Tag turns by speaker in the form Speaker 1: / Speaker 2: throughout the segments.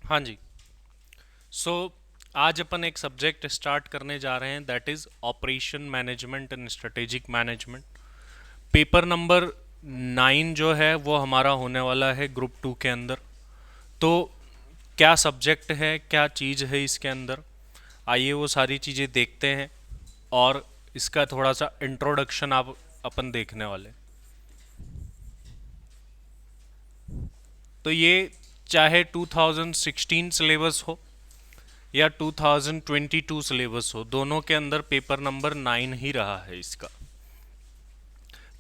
Speaker 1: हाँ जी। आज अपन एक सब्जेक्ट स्टार्ट करने जा रहे हैं, that is operation management and strategic management. Paper number 9 जो है वो हमारा होने वाला है ग्रुप 2 के अंदर। तो क्या सब्जेक्ट है, क्या चीज़ है इसके अंदर, आइए वो सारी चीज़ें देखते हैं और इसका थोड़ा सा इंट्रोडक्शन आप अपन देखने वाले हैं। तो ये चाहे 2016 सिलेबस हो या 2022 सिलेबस हो, दोनों के अंदर पेपर नंबर 9 ही रहा है इसका।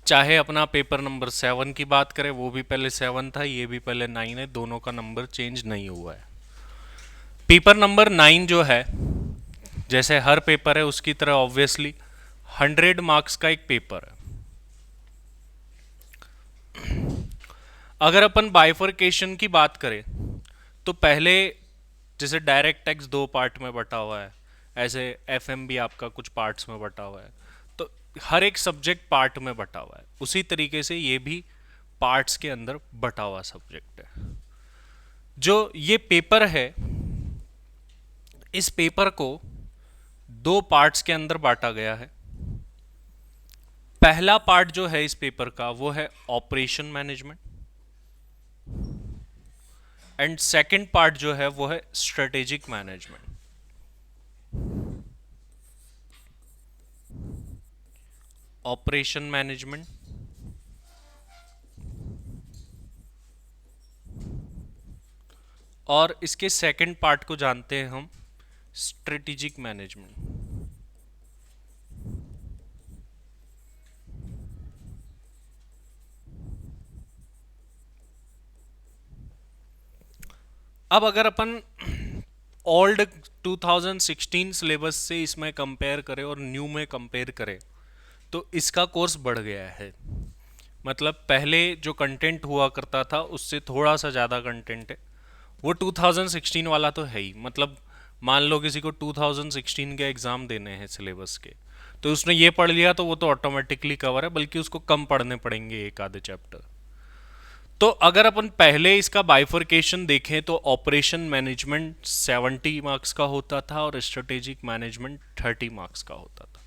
Speaker 1: चाहे अपना पेपर नंबर 7 की बात करें, वो भी पहले 7 था, ये भी पहले 9 है, दोनों का नंबर चेंज नहीं हुआ है। पेपर नंबर 9 जो है, जैसे हर पेपर है उसकी तरह ऑब्वियसली 100 मार्क्स का एक पेपर है। अगर अपन बाइफरकेशन की बात करें तो पहले जैसे डायरेक्ट टैक्स 2 पार्ट में बटा हुआ है, ऐसे एफएम भी आपका कुछ पार्ट्स में बटा हुआ है। तो हर एक सब्जेक्ट पार्ट में बटा हुआ है, उसी तरीके से ये भी पार्ट्स के अंदर बटा हुआ सब्जेक्ट है। जो ये पेपर है, इस पेपर को 2 पार्ट्स के अंदर बांटा गया है। पहला पार्ट जो है इस पेपर का वो है operation management, and second part जो है वो है स्ट्रेटेजिक मैनेजमेंट। ऑपरेशन मैनेजमेंट और इसके सेकंड पार्ट को जानते हैं हम स्ट्रेटेजिक मैनेजमेंट। अब अगर अपन ओल्ड 2016 सिलेबस से इसमें कंपेयर करें और न्यू में कंपेयर करें तो इसका कोर्स बढ़ गया है। मतलब पहले जो कंटेंट हुआ करता था उससे थोड़ा सा ज़्यादा कंटेंट है। वो 2016 वाला तो है ही, मतलब मान लो किसी को 2016 के एग्ज़ाम देने हैं सिलेबस के, तो उसने ये पढ़ लिया तो वो तो ऑटोमेटिकली कवर है, बल्कि उसको कम पढ़ने पड़ेंगे एक आधे चैप्टर। तो अगर अपन पहले इसका बाइफरकेशन देखें तो ऑपरेशन मैनेजमेंट 70 मार्क्स का होता था और स्ट्रेटेजिक मैनेजमेंट 30 मार्क्स का होता था।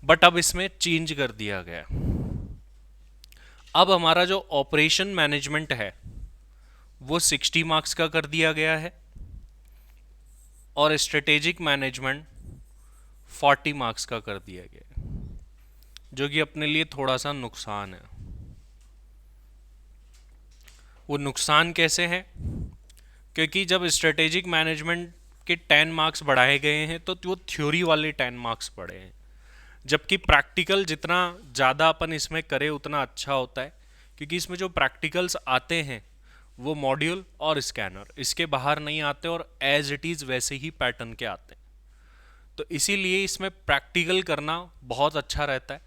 Speaker 1: बट अब इसमें चेंज कर दिया गया। अब हमारा जो ऑपरेशन मैनेजमेंट है वो 60 मार्क्स का कर दिया गया है और स्ट्रेटेजिक मैनेजमेंट 40 मार्क्स का कर दिया गया है, जो कि अपने लिए थोड़ा सा नुकसान है। वो नुकसान कैसे है? क्योंकि जब स्ट्रेटेजिक मैनेजमेंट के 10 मार्क्स बढ़ाए गए हैं तो वो थ्योरी वाले 10 मार्क्स बढ़े हैं, जबकि प्रैक्टिकल जितना ज़्यादा अपन इसमें करें उतना अच्छा होता है, क्योंकि इसमें जो प्रैक्टिकल्स आते हैं वो मॉड्यूल और स्कैनर इसके बाहर नहीं आते और एज इट इज़ वैसे ही पैटर्न के आते हैं। तो इसीलिए इसमें प्रैक्टिकल करना बहुत अच्छा रहता है।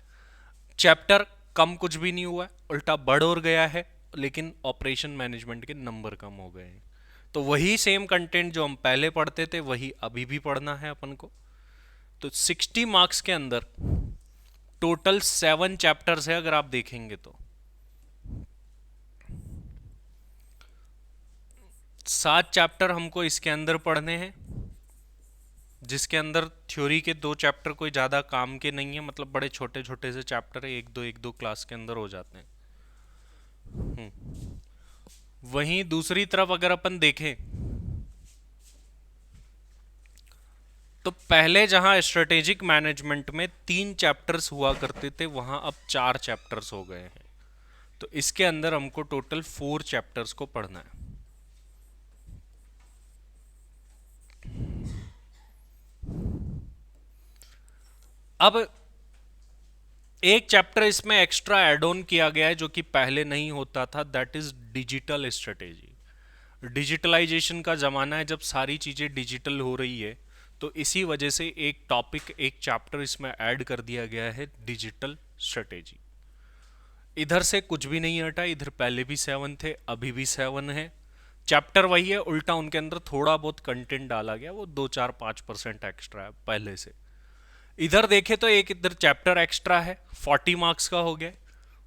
Speaker 1: चैप्टर कम कुछ भी नहीं हुआ है, उल्टा बढ़ और गया है, लेकिन ऑपरेशन मैनेजमेंट के नंबर कम हो गए हैं। तो वही सेम कंटेंट जो हम पहले पढ़ते थे वही अभी भी पढ़ना है अपन को। तो 60 मार्क्स के अंदर टोटल 7 चैप्टर्स है अगर आप देखेंगे तो। 7 चैप्टर हमको इसके अंदर पढ़ने हैं, जिसके अंदर थ्योरी के 2 चैप्टर कोई ज़्यादा काम के नहीं है, मतलब बड़े छोटे छोटे से चैप्टर है, एक दो क्लास के अंदर हो जाते हैं। वहीं दूसरी तरफ अगर अपन देखें तो पहले जहां स्ट्रेटेजिक मैनेजमेंट में 3 चैप्टर्स हुआ करते थे वहां अब 4 चैप्टर्स हो गए हैं। तो इसके अंदर हमको टोटल 4 चैप्टर्स को पढ़ना है। अब एक चैप्टर इसमें एक्स्ट्रा एड ऑन किया गया है जो कि पहले नहीं होता था, that is digital strategy. Digitalization का ज़माना है, जब सारी चीज़ें डिजिटल हो रही है, तो इसी वजह से एक टॉपिक, एक चैप्टर इसमें ऐड कर दिया गया है, डिजिटल स्ट्रेटेजी। इधर से कुछ भी नहीं हटा, इधर पहले भी 7 थे, अभी भी 7 है। चैप्टर वही है, उल्टा उनके अंदर थोड़ा बहुत कंटेंट डाला गया, वो 2 4 5% एक्स्ट्रा है पहले से। इधर देखे तो एक इधर चैप्टर एक्स्ट्रा है, 40 मार्क्स का हो गया,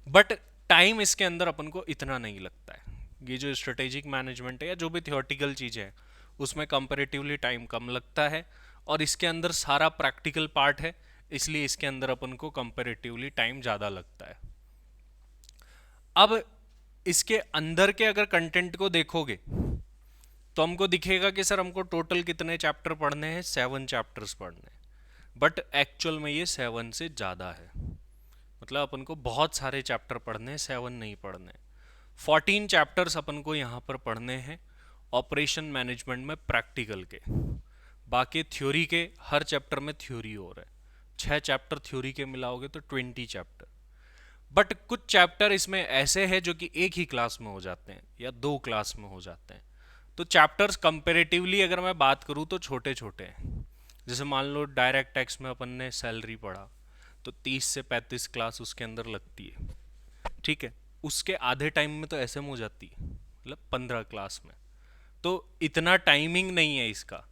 Speaker 1: बट टाइम इसके अंदर अपन को इतना नहीं लगता है। ये जो स्ट्रेटेजिक मैनेजमेंट है या जो भी थियोरटिकल चीज़ें हैं उसमें कंपैरेटिवली टाइम कम लगता है, और इसके अंदर सारा प्रैक्टिकल पार्ट है, इसलिए इसके अंदर अपन को कंपैरेटिवली टाइम ज़्यादा लगता है। अब इसके अंदर के अगर कंटेंट को देखोगे तो हमको दिखेगा कि सर हमको टोटल कितने चैप्टर पढ़ने हैं, 7 चैप्टर्स पढ़ने हैं, बट एक्चुअल में ये 7 से ज़्यादा है। मतलब अपन को बहुत सारे चैप्टर पढ़ने हैं, 7 नहीं पढ़ने। 14 चैप्टर्स अपन को यहाँ पर पढ़ने हैं ऑपरेशन मैनेजमेंट में प्रैक्टिकल के। बाकी थ्योरी के हर चैप्टर में थ्योरी हो रहा है, 6 चैप्टर थ्योरी के मिलाओगे तो 20 चैप्टर। बट कुछ चैप्टर इसमें ऐसे हैं जो कि एक ही क्लास में हो जाते हैं या 2 क्लास में हो जाते हैं। तो चैप्टर्स कंपेरेटिवली अगर मैं बात करूँ तो छोटे छोटे हैं। जैसे मान लो डायरेक्ट टैक्स में अपन ने सैलरी पढ़ा तो 30 से 35 क्लास उसके अंदर लगती है, ठीक है। उसके आधे टाइम में तो एसएम हो जाती है, मतलब 15 क्लास में। तो इतना टाइमिंग नहीं है इसका।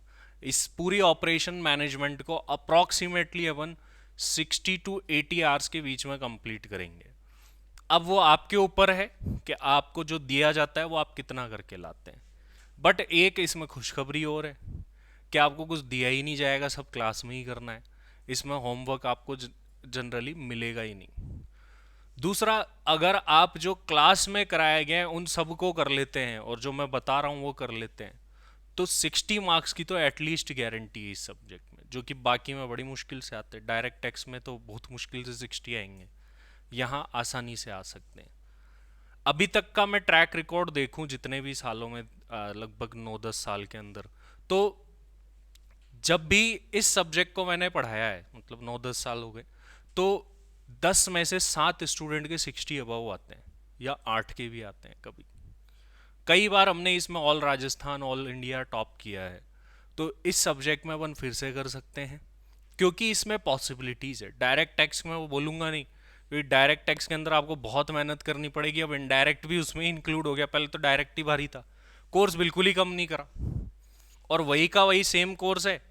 Speaker 1: इस पूरी ऑपरेशन मैनेजमेंट को अप्रॉक्सीमेटली अपन 60 टू 80 आवर्स के बीच में कंप्लीट करेंगे। अब वो आपके ऊपर है कि आपको जो दिया जाता है वो आप कितना करके लाते हैं। बट एक इसमें खुशखबरी और है कि आपको कुछ दिया ही नहीं जाएगा, सब क्लास में ही करना है। इसमें होमवर्क आपको जनरली मिलेगा ही नहीं। दूसरा, अगर आप जो क्लास में कराए गए उन सबको कर लेते हैं और जो मैं बता रहा हूँ वो कर लेते हैं, तो 60 मार्क्स की तो एटलीस्ट गारंटी है इस सब्जेक्ट में, जो कि बाकी में बड़ी मुश्किल से आते हैं। डायरेक्ट टैक्स में तो बहुत मुश्किल से 60 आएंगे, यहाँ आसानी से आ सकते हैं। अभी तक का मैं ट्रैक रिकॉर्ड देखूं जितने भी सालों में, लगभग 9-10 साल के अंदर, तो जब भी इस सब्जेक्ट को मैंने पढ़ाया है, मतलब 9-10 साल हो गए, तो 10 में से 7 स्टूडेंट के 60 अबव आते हैं या 8 के भी आते हैं कभी। कई बार हमने इसमें all Rajasthan, all India top किया है। तो इस सब्जेक्ट में अपन फिर से कर सकते हैं क्योंकि इसमें पॉसिबिलिटीज़ है। डायरेक्ट टैक्स में वो बोलूँगा नहीं, क्योंकि डायरेक्ट टैक्स के अंदर आपको बहुत मेहनत करनी पड़ेगी। अब इनडायरेक्ट भी उसमें इंक्लूड हो गया, पहले तो डायरेक्ट ही भारी था, कोर्स बिल्कुल ही कम नहीं करा। और वही का वही सेम कोर्स है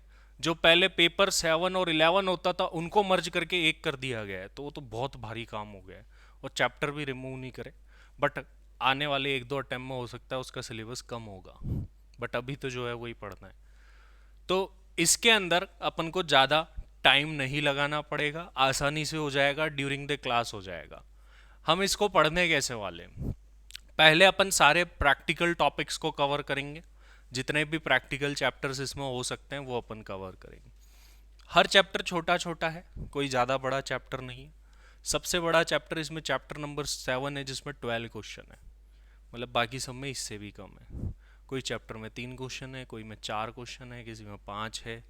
Speaker 1: जो पहले पेपर 7 और 11 होता था उनको मर्ज करके एक कर दिया गया है, तो वो तो बहुत भारी काम हो गया है। और चैप्टर भी रिमूव नहीं करे, बट आने वाले 1-2 अटेम्प्ट में हो सकता है उसका सिलेबस कम होगा, बट अभी तो जो है वही पढ़ना है। तो इसके अंदर अपन को ज़्यादा टाइम नहीं लगाना पड़ेगा, आसानी से हो जाएगा, ड्यूरिंग द क्लास हो जाएगा। हम इसको पढ़ने कैसे वाले हैं? पहले अपन सारे प्रैक्टिकल टॉपिक्स को कवर करेंगे, जितने भी प्रैक्टिकल चैप्टर्स इसमें हो सकते हैं वो अपन कवर करेंगे। हर चैप्टर छोटा छोटा है, कोई ज़्यादा बड़ा चैप्टर नहीं है। सबसे बड़ा चैप्टर इसमें चैप्टर नंबर 7 है जिसमें 12 क्वेश्चन है, मतलब बाकी सब में इससे भी कम है। कोई चैप्टर में 3 क्वेश्चन है, कोई में 4 क्वेश्चन है, किसी में 5 है।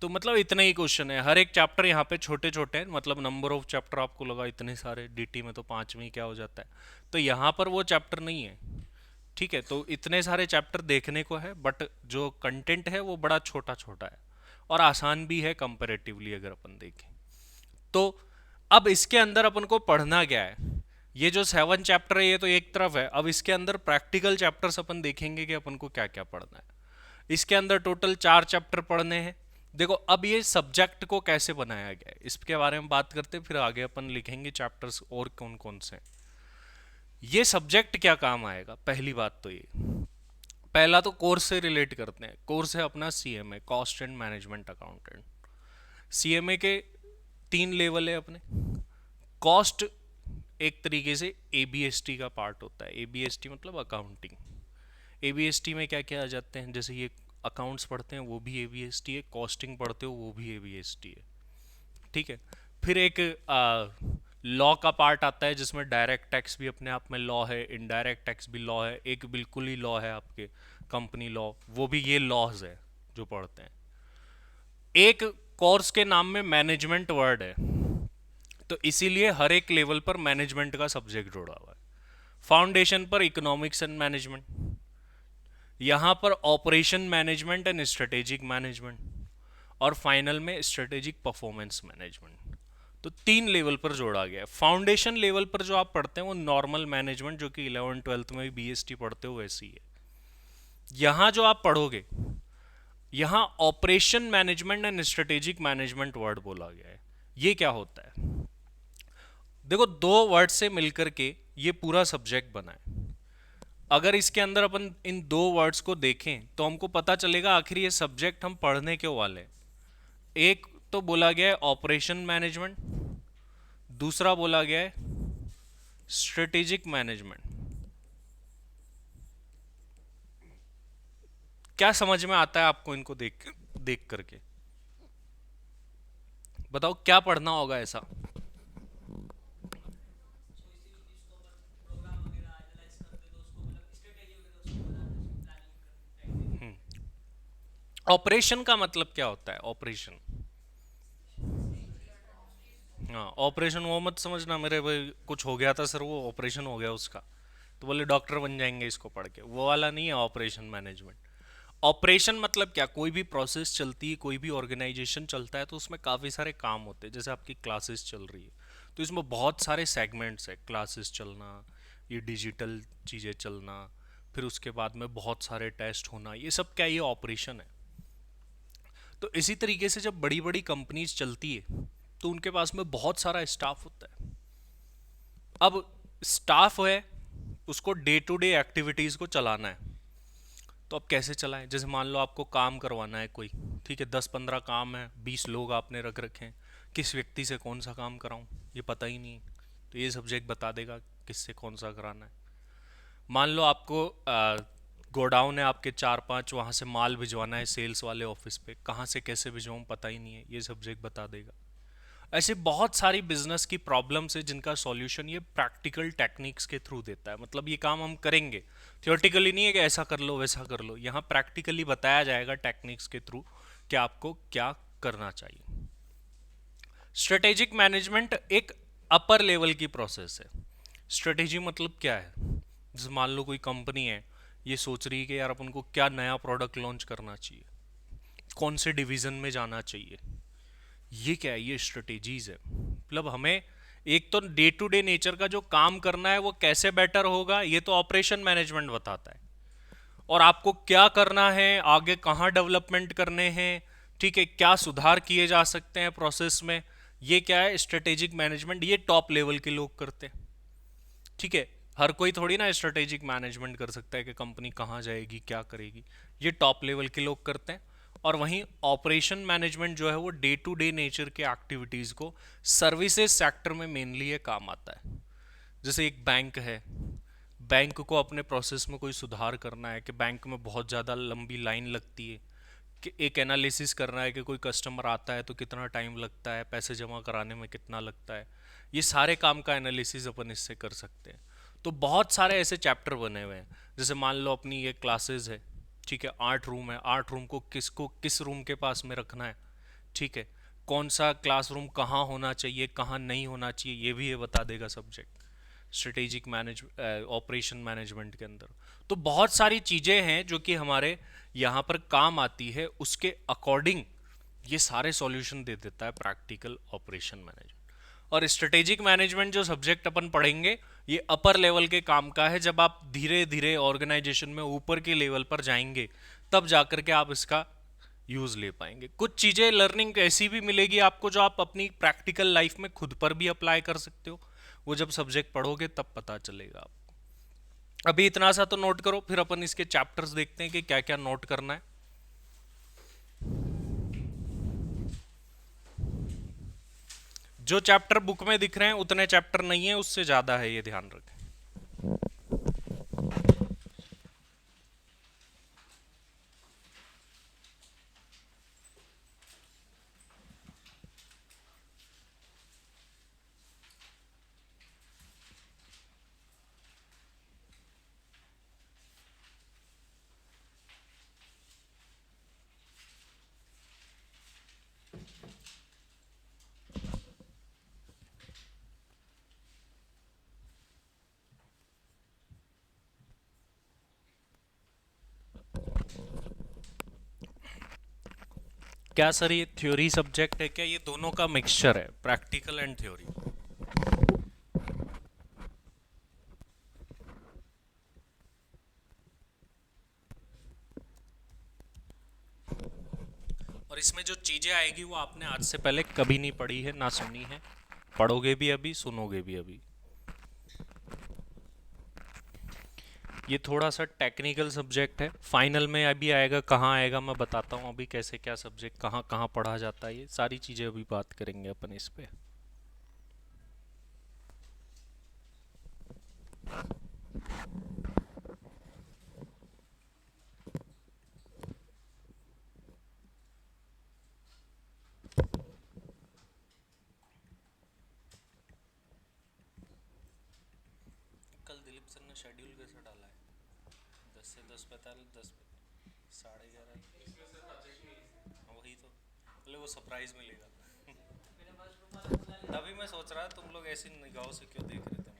Speaker 1: तो मतलब इतने ही क्वेश्चन है, हर एक चैप्टर यहाँ पे छोटे छोटे हैं। मतलब नंबर ऑफ चैप्टर आपको लगा इतने सारे, डीटी में तो 5 में ही क्या हो जाता है, तो यहाँ पर वो चैप्टर नहीं है, ठीक है। तो इतने सारे चैप्टर देखने को है, बट जो कंटेंट है वो बड़ा छोटा छोटा है और आसान भी है कंपेरेटिवली अगर अपन देखें तो। अब इसके अंदर अपन को पढ़ना क्या है? ये जो 7 चैप्टर है ये तो एक तरफ है, अब इसके अंदर प्रैक्टिकल चैप्टर्स अपन देखेंगे कि अपन को क्या क्या पढ़ना है। इसके अंदर टोटल 4 चैप्टर पढ़ने हैं। देखो अब ये सब्जेक्ट को कैसे बनाया गया है इसके बारे में बात करते हैं, फिर आगे अपन लिखेंगे चैप्टर्स और कौन कौन से। ये सब्जेक्ट क्या काम आएगा, पहली बात तो ये, पहला तो कोर्स से रिलेट करते हैं। कोर्स है अपना CMA, cost and management accountant. CMA के 3 लेवल है अपने। कॉस्ट एक तरीके से एबीएसटी का पार्ट होता है, एबीएसटी मतलब अकाउंटिंग। एबीएसटी में क्या क्या आ जाते हैं, जैसे ये अकाउंट्स पढ़ते हैं वो भी एबीएसटी है, कॉस्टिंग पढ़ते हो वो भी एबीएसटी है, ठीक है। फिर एक लॉ का पार्ट आता है जिसमें डायरेक्ट टैक्स भी अपने आप में लॉ है, इनडायरेक्ट टैक्स भी लॉ है, एक बिल्कुल ही लॉ है आपके कंपनी लॉ, वो भी ये लॉज है जो पढ़ते हैं। एक कोर्स के नाम में मैनेजमेंट वर्ड है, तो इसीलिए हर एक लेवल पर मैनेजमेंट का सब्जेक्ट जोड़ा हुआ है। फाउंडेशन पर इकोनॉमिक्स एंड मैनेजमेंट, यहाँ पर operation management and strategic management, और फाइनल में स्ट्रेटेजिक परफॉर्मेंस मैनेजमेंट। तो 3 लेवल पर जोड़ा गया है। फाउंडेशन लेवल पर जो आप पढ़ते हैं वो नॉर्मल मैनेजमेंट, जो कि 11th-12th में भी बीएसटी पढ़ते हो वैसी है। यहाँ जो आप पढ़ोगे, यहाँ operation management and strategic management word बोला गया है। ये क्या होता है? देखो 2 वर्ड से मिलकर के ये पूरा सब्जेक्ट बना है। अगर इसके अंदर अपन इन दो वर्ड्स को देखें तो हमको पता चलेगा आखिर ये सब्जेक्ट हम पढ़ने क्यों वाले हैं। एक तो बोला गया है ऑपरेशन मैनेजमेंट, दूसरा बोला गया है स्ट्रेटेजिक मैनेजमेंट। क्या समझ में आता है आपको इनको देख देख करके? बताओ क्या पढ़ना होगा ऐसा। ऑपरेशन का मतलब क्या होता है? ऑपरेशन, हाँ ऑपरेशन वो मत समझना मेरे भाई कुछ हो गया था सर वो ऑपरेशन हो गया उसका, तो बोले डॉक्टर बन जाएंगे इसको पढ़ के, वो वाला नहीं है ऑपरेशन मैनेजमेंट। ऑपरेशन मतलब क्या? कोई भी प्रोसेस चलती है, कोई भी ऑर्गेनाइजेशन चलता है तो उसमें काफ़ी सारे काम होते हैं। जैसे आपकी क्लासेस चल रही है तो इसमें बहुत सारे सेगमेंट्स है, क्लासेस चलना, ये डिजिटल चीज़ें चलना, फिर उसके बाद में बहुत सारे टेस्ट होना, ये सब क्या, ये ऑपरेशन है। तो इसी तरीके से जब बड़ी बड़ी कंपनीज चलती है तो उनके पास में बहुत सारा स्टाफ होता है। अब स्टाफ है, उसको डे टू डे एक्टिविटीज़ को चलाना है, तो अब कैसे चलाएं? जैसे मान लो आपको काम करवाना है कोई, ठीक है, 10-15 काम है, 20 लोग आपने रख रखे हैं, किस व्यक्ति से कौन सा काम कराऊं ये पता ही नहीं है, तो ये सब्जेक्ट बता देगा किससे कौन सा कराना है। मान लो आपको गोडाउन है आपके 4-5, वहाँ से माल भिजवाना है सेल्स वाले ऑफिस पे, कहाँ से कैसे भिजवाऊँ पता ही नहीं है, ये सब्जेक्ट बता देगा। ऐसे बहुत सारी बिजनेस की प्रॉब्लम्स है जिनका सॉल्यूशन ये प्रैक्टिकल टेक्निक्स के थ्रू देता है। मतलब ये काम हम करेंगे, थियोरेटिकली नहीं है कि ऐसा कर लो वैसा कर लो, यहाँ प्रैक्टिकली बताया जाएगा टेक्निक्स के थ्रू कि आपको क्या करना चाहिए। स्ट्रेटेजिक मैनेजमेंट एक अपर लेवल की प्रोसेस है। स्ट्रेटेजी मतलब क्या है? जैसे मान लो कोई कंपनी है, ये सोच रही है कि यार अपन को क्या नया प्रोडक्ट लॉन्च करना चाहिए, कौन से डिवीजन में जाना चाहिए, ये क्या है, ये स्ट्रेटेजीज है। मतलब हमें एक तो डे टू डे नेचर का जो काम करना है वो कैसे बेटर होगा, ये तो ऑपरेशन मैनेजमेंट बताता है। और आपको क्या करना है, आगे कहाँ डेवलपमेंट करने हैं, ठीक है, क्या सुधार किए जा सकते हैं प्रोसेस में, ये क्या है, स्ट्रेटेजिक मैनेजमेंट। ये टॉप लेवल के लोग करते हैं, ठीक है। हर कोई थोड़ी ना स्ट्रेटेजिक मैनेजमेंट कर सकता है कि कंपनी कहाँ जाएगी क्या करेगी, ये टॉप लेवल के लोग करते हैं। और वहीं ऑपरेशन मैनेजमेंट जो है वो डे टू डे नेचर के एक्टिविटीज़ को सर्विसेज सेक्टर में मेनली ये काम आता है। जैसे एक बैंक है, बैंक को अपने प्रोसेस में कोई सुधार करना है कि बैंक में बहुत ज़्यादा लंबी लाइन लगती है, कि एक एनालिसिस करना है कि कोई कस्टमर आता है तो कितना टाइम लगता है, पैसे जमा कराने में कितना लगता है, ये सारे काम का एनालिसिस अपन इससे कर सकते हैं। तो बहुत सारे ऐसे चैप्टर बने हुए हैं। जैसे मान लो अपनी ये क्लासेस है, ठीक है, 8 रूम है, 8 रूम को किस रूम के पास में रखना है, ठीक है, कौन सा क्लासरूम कहाँ होना चाहिए कहाँ नहीं होना चाहिए, ये भी ये बता देगा subject strategic manage operation management के अंदर। तो बहुत सारी चीज़ें हैं जो कि हमारे यहाँ पर काम आती है, उसके अकॉर्डिंग ये सारे सॉल्यूशन दे देता है प्रैक्टिकल ऑपरेशन मैनेजमेंट। और स्ट्रेटेजिक मैनेजमेंट जो सब्जेक्ट अपन पढ़ेंगे ये अपर लेवल के काम का है। जब आप धीरे धीरे ऑर्गेनाइजेशन में ऊपर के लेवल पर जाएंगे तब जाकर के आप इसका यूज़ ले पाएंगे। कुछ चीज़ें लर्निंग ऐसी भी मिलेगी आपको जो आप अपनी प्रैक्टिकल लाइफ में खुद पर भी अप्लाई कर सकते हो, वो जब सब्जेक्ट पढ़ोगे तब पता चलेगा आपको। अभी इतना सा तो नोट करो, फिर अपन इसके चैप्टर्स देखते हैं कि क्या क्या नोट करना है। जो चैप्टर बुक में दिख रहे हैं उतने चैप्टर नहीं है, उससे ज़्यादा है, ये ध्यान रखें। क्या सर ये थ्योरी सब्जेक्ट है क्या? ये दोनों का मिक्सचर है, प्रैक्टिकल एंड थ्योरी। और इसमें जो चीज़ें आएगी वो आपने आज से पहले कभी नहीं पढ़ी है ना सुनी है, पढ़ोगे भी अभी, सुनोगे भी अभी। ये थोड़ा सा टेक्निकल सब्जेक्ट है, फाइनल में अभी आएगा, कहाँ आएगा मैं बताता हूँ अभी, कैसे क्या सब्जेक्ट कहाँ कहाँ पढ़ा जाता है, ये सारी चीज़ें अभी बात करेंगे अपन इस पे। कल दिलीप सर ने शेड्यूल कैसे डाला है? 10 से 10:45, 10 साढ़े 11, वही तो बोले वो सरप्राइज मिलेगा। तभी मैं सोच रहा तुम लोग ऐसी निगाहों से क्यों देख रहे थे मुझे।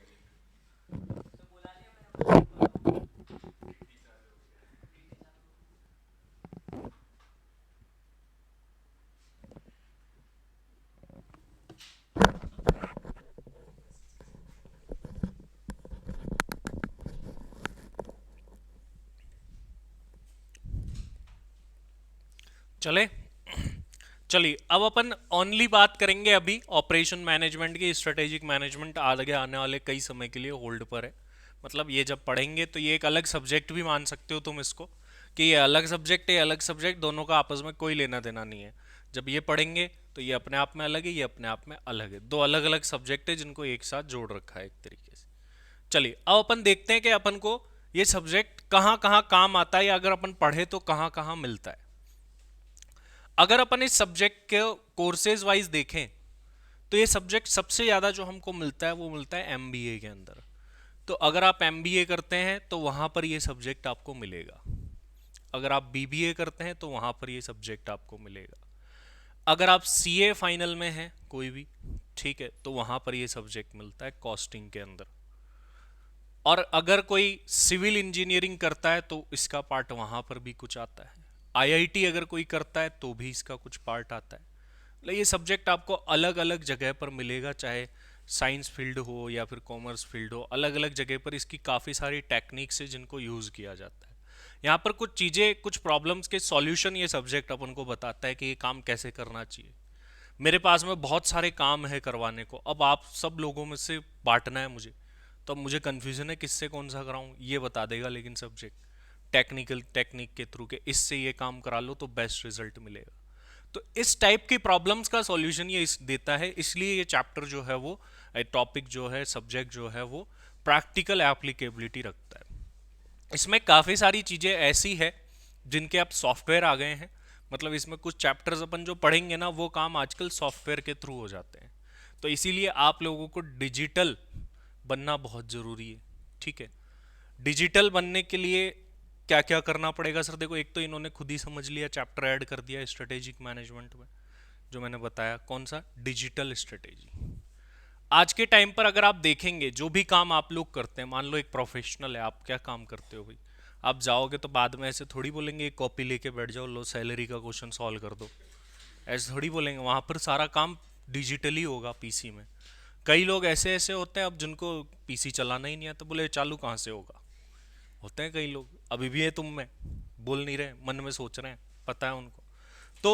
Speaker 1: चले, चलिए अब अपन ओनली बात करेंगे अभी ऑपरेशन मैनेजमेंट की। स्ट्रेटेजिक मैनेजमेंट आगे आने वाले कई समय के लिए होल्ड पर है, मतलब ये जब पढ़ेंगे तो ये एक अलग सब्जेक्ट भी मान सकते हो तुम इसको, कि ये अलग सब्जेक्ट है, अलग सब्जेक्ट, दोनों का आपस में कोई लेना देना नहीं है। जब ये पढ़ेंगे तो ये अपने आप में अलग है, ये अपने आप में अलग है, दो अलग अलग सब्जेक्ट है जिनको एक साथ जोड़ रखा है एक तरीके से। चलिए अब अपन देखते हैं कि अपन को ये सब्जेक्ट कहाँ कहाँ काम आता है, या अगर अपन पढ़े तो कहाँ कहाँ मिलता है। अगर अपन इस सब्जेक्ट के कोर्सेज वाइज देखें तो ये सब्जेक्ट सबसे ज़्यादा जो हमको मिलता है वो मिलता है एमबीए के अंदर। तो अगर आप एमबीए करते हैं तो वहाँ पर ये सब्जेक्ट आपको मिलेगा, अगर आप बीबीए करते हैं तो वहाँ पर ये सब्जेक्ट आपको मिलेगा, अगर आप सीए फाइनल में हैं कोई भी, ठीक है, तो वहाँ पर ये सब्जेक्ट मिलता है कॉस्टिंग के अंदर। और अगर कोई सिविल इंजीनियरिंग करता है तो इसका पार्ट वहाँ पर भी कुछ आता है, आईआईटी अगर कोई करता है तो भी इसका कुछ पार्ट आता है। मतलब ये सब्जेक्ट आपको अलग अलग जगह पर मिलेगा, चाहे साइंस फील्ड हो या फिर कॉमर्स फील्ड हो, अलग अलग जगह पर इसकी काफ़ी सारी टेक्निक्स है जिनको यूज़ किया जाता है। यहाँ पर कुछ चीज़ें, कुछ प्रॉब्लम्स के सॉल्यूशन ये सब्जेक्ट अपन को बताता है कि ये काम कैसे करना चाहिए। मेरे पास में बहुत सारे काम है करवाने को, अब आप सब लोगों में से बांटना है मुझे, तो अब मुझे कन्फ्यूजन है किससे कौन सा कराऊं, ये बता देगा लेकिन सब्जेक्ट टेक्निकल टेक्निक के थ्रू के इससे ये काम करा लो तो बेस्ट रिजल्ट मिलेगा। तो इस टाइप की प्रॉब्लम्स का सॉल्यूशन ये देता है, इसलिए ये चैप्टर जो है वो, टॉपिक जो है, सब्जेक्ट जो है वो प्रैक्टिकल एप्लीकेबिलिटी रखता है। इसमें काफ़ी सारी चीज़ें ऐसी है जिनके अब सॉफ्टवेयर आ गए हैं, मतलब इसमें कुछ चैप्टर्स अपन जो पढ़ेंगे ना वो काम आजकल सॉफ्टवेयर के थ्रू हो जाते हैं। तो इसीलिए आप लोगों को डिजिटल बनना बहुत ज़रूरी है, ठीक है। डिजिटल बनने के लिए क्या क्या करना पड़ेगा सर? देखो, एक तो इन्होंने खुद ही समझ लिया, चैप्टर ऐड कर दिया स्ट्रेटेजिक मैनेजमेंट में, जो मैंने बताया कौन सा, डिजिटल स्ट्रेटेजी। आज के टाइम पर अगर आप देखेंगे जो भी काम आप लोग करते हैं, मान लो एक प्रोफेशनल है, आप क्या काम करते हो भाई, आप जाओगे तो बाद में ऐसे थोड़ी बोलेंगे एक कॉपी लेके बैठ जाओ, लो सैलरी का क्वेश्चन सॉल्व कर दो, ऐसे थोड़ी बोलेंगे। वहाँ पर सारा काम डिजिटली होगा पीसी में। कई लोग ऐसे ऐसे होते हैं अब जिनको पीसी चलाना ही नहीं आता, बोले चालू कहाँ से होगा, होते हैं कई लोग, अभी भी है तुम में, बोल नहीं रहे, मन में सोच रहे हैं, पता है उनको। तो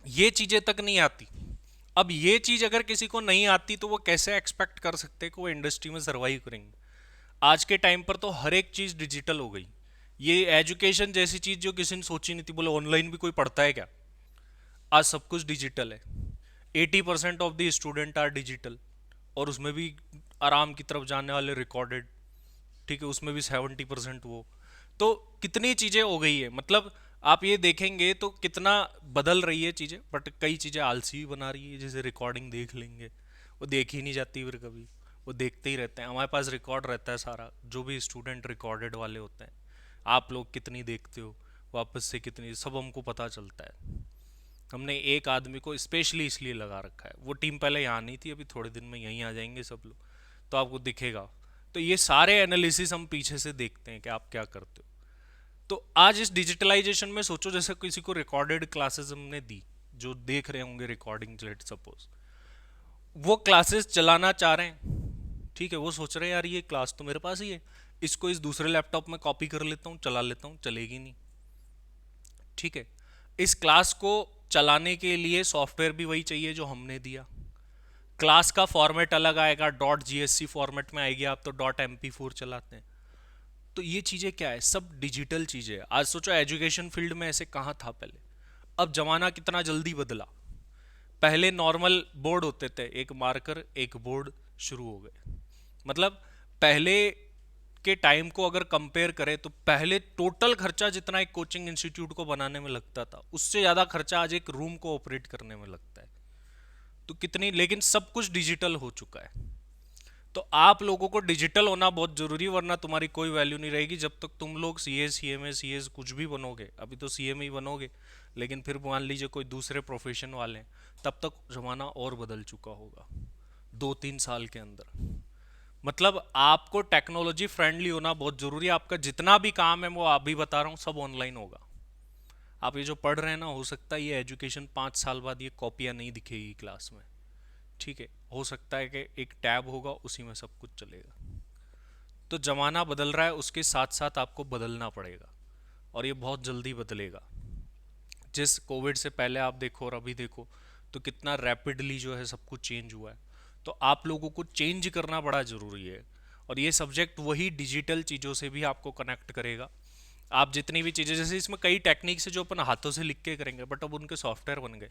Speaker 1: ये चीज़ें तक नहीं आती। अब ये चीज़ अगर किसी को नहीं आती तो वो कैसे एक्सपेक्ट कर सकते कि वो इंडस्ट्री में सर्वाइव करेंगे। आज के टाइम पर तो हर एक चीज़ डिजिटल हो गई। ये एजुकेशन जैसी चीज़ जो किसी ने सोची नहीं थी, बोले ऑनलाइन भी कोई पढ़ता है क्या, आज सब कुछ डिजिटल है। 80% of the student are digital, और उसमें भी आराम की तरफ जाने वाले रिकॉर्डेड, ठीक है, उसमें भी 70% वो। तो कितनी चीज़ें हो गई है, मतलब आप ये देखेंगे तो कितना बदल रही है चीज़ें, बट कई चीज़ें आलसी भी बना रही है, जैसे रिकॉर्डिंग देख लेंगे, वो देख ही नहीं जाती फिर कभी, वो देखते ही रहते हैं। हमारे पास रिकॉर्ड रहता है सारा, जो भी स्टूडेंट रिकॉर्डेड वाले होते हैं, आप लोग कितनी देखते हो, वापस से कितनी, सब हमको पता चलता है। हमने एक आदमी को स्पेशली इसलिए लगा रखा है, वो टीम पहले यहाँ नहीं थी, अभी थोड़े दिन में यहीं आ जाएंगे सब लोग, तो आपको दिखेगा। तो ये सारे एनालिसिस हम पीछे से देखते हैं कि आप क्या करते हो। तो आज इस डिजिटलाइजेशन में सोचो, जैसे किसी को रिकॉर्डेड क्लासेस हमने दी, जो देख रहे होंगे रिकॉर्डिंग, लेट सपोज वो क्लासेस चलाना चाह रहे हैं, ठीक है, वो सोच रहे हैं यार ये क्लास तो मेरे पास ही है, इसको इस दूसरे लैपटॉप में कॉपी कर लेता हूँ, चला लेता हूँ, चलेगी नहीं, ठीक है। इस क्लास को चलाने के लिए सॉफ्टवेयर भी वही चाहिए जो हमने दिया। क्लास का फॉर्मेट अलग आएगा, .gSC फॉर्मेट में आएगी, आप तो .mp4 चलाते हैं। तो ये चीज़ें क्या है, सब डिजिटल चीज़ें है। आज सोचो एजुकेशन फील्ड में ऐसे कहाँ था पहले, अब जमाना कितना जल्दी बदला। पहले नॉर्मल बोर्ड होते थे, एक मार्कर एक बोर्ड, शुरू हो गए। मतलब पहले के टाइम को अगर कंपेयर करें तो पहले टोटल खर्चा जितना एक कोचिंग इंस्टीट्यूट को बनाने में लगता था, उससे ज़्यादा खर्चा आज एक रूम को ऑपरेट करने में लगता है। तो कितनी, लेकिन सब कुछ डिजिटल हो चुका है। तो आप लोगों को डिजिटल होना बहुत जरूरी है, वरना तुम्हारी कोई वैल्यू नहीं रहेगी जब तक तुम लोग सीए, सीएमए, सीएस कुछ भी बनोगे। अभी तो सीएमए ही बनोगे, लेकिन फिर मान लीजिए कोई दूसरे प्रोफेशन वाले हैं, तब तक जमाना और बदल चुका होगा 2-3 साल के अंदर। मतलब आपको टेक्नोलॉजी फ्रेंडली होना बहुत जरूरी है। आपका जितना भी काम है, वो आप भी बता रहा हूँ, सब ऑनलाइन होगा। आप ये जो पढ़ रहे हैं ना, हो सकता है ये एजुकेशन 5 साल बाद ये कॉपियाँ नहीं दिखेगी क्लास में, ठीक है। हो सकता है कि एक टैब होगा, उसी में सब कुछ चलेगा। तो जमाना बदल रहा है, उसके साथ साथ आपको बदलना पड़ेगा, और ये बहुत जल्दी बदलेगा। जिस कोविड से पहले आप देखो और अभी देखो, तो कितना रैपिडली जो है सब कुछ चेंज हुआ है। तो आप लोगों को चेंज करना बड़ा ज़रूरी है। और ये सब्जेक्ट वही डिजिटल चीज़ों से भी आपको कनेक्ट करेगा। आप जितनी भी चीज़ें, जैसे इसमें कई टेक्निक्स है जो अपन हाथों से लिख के करेंगे, बट अब उनके सॉफ्टवेयर बन गए।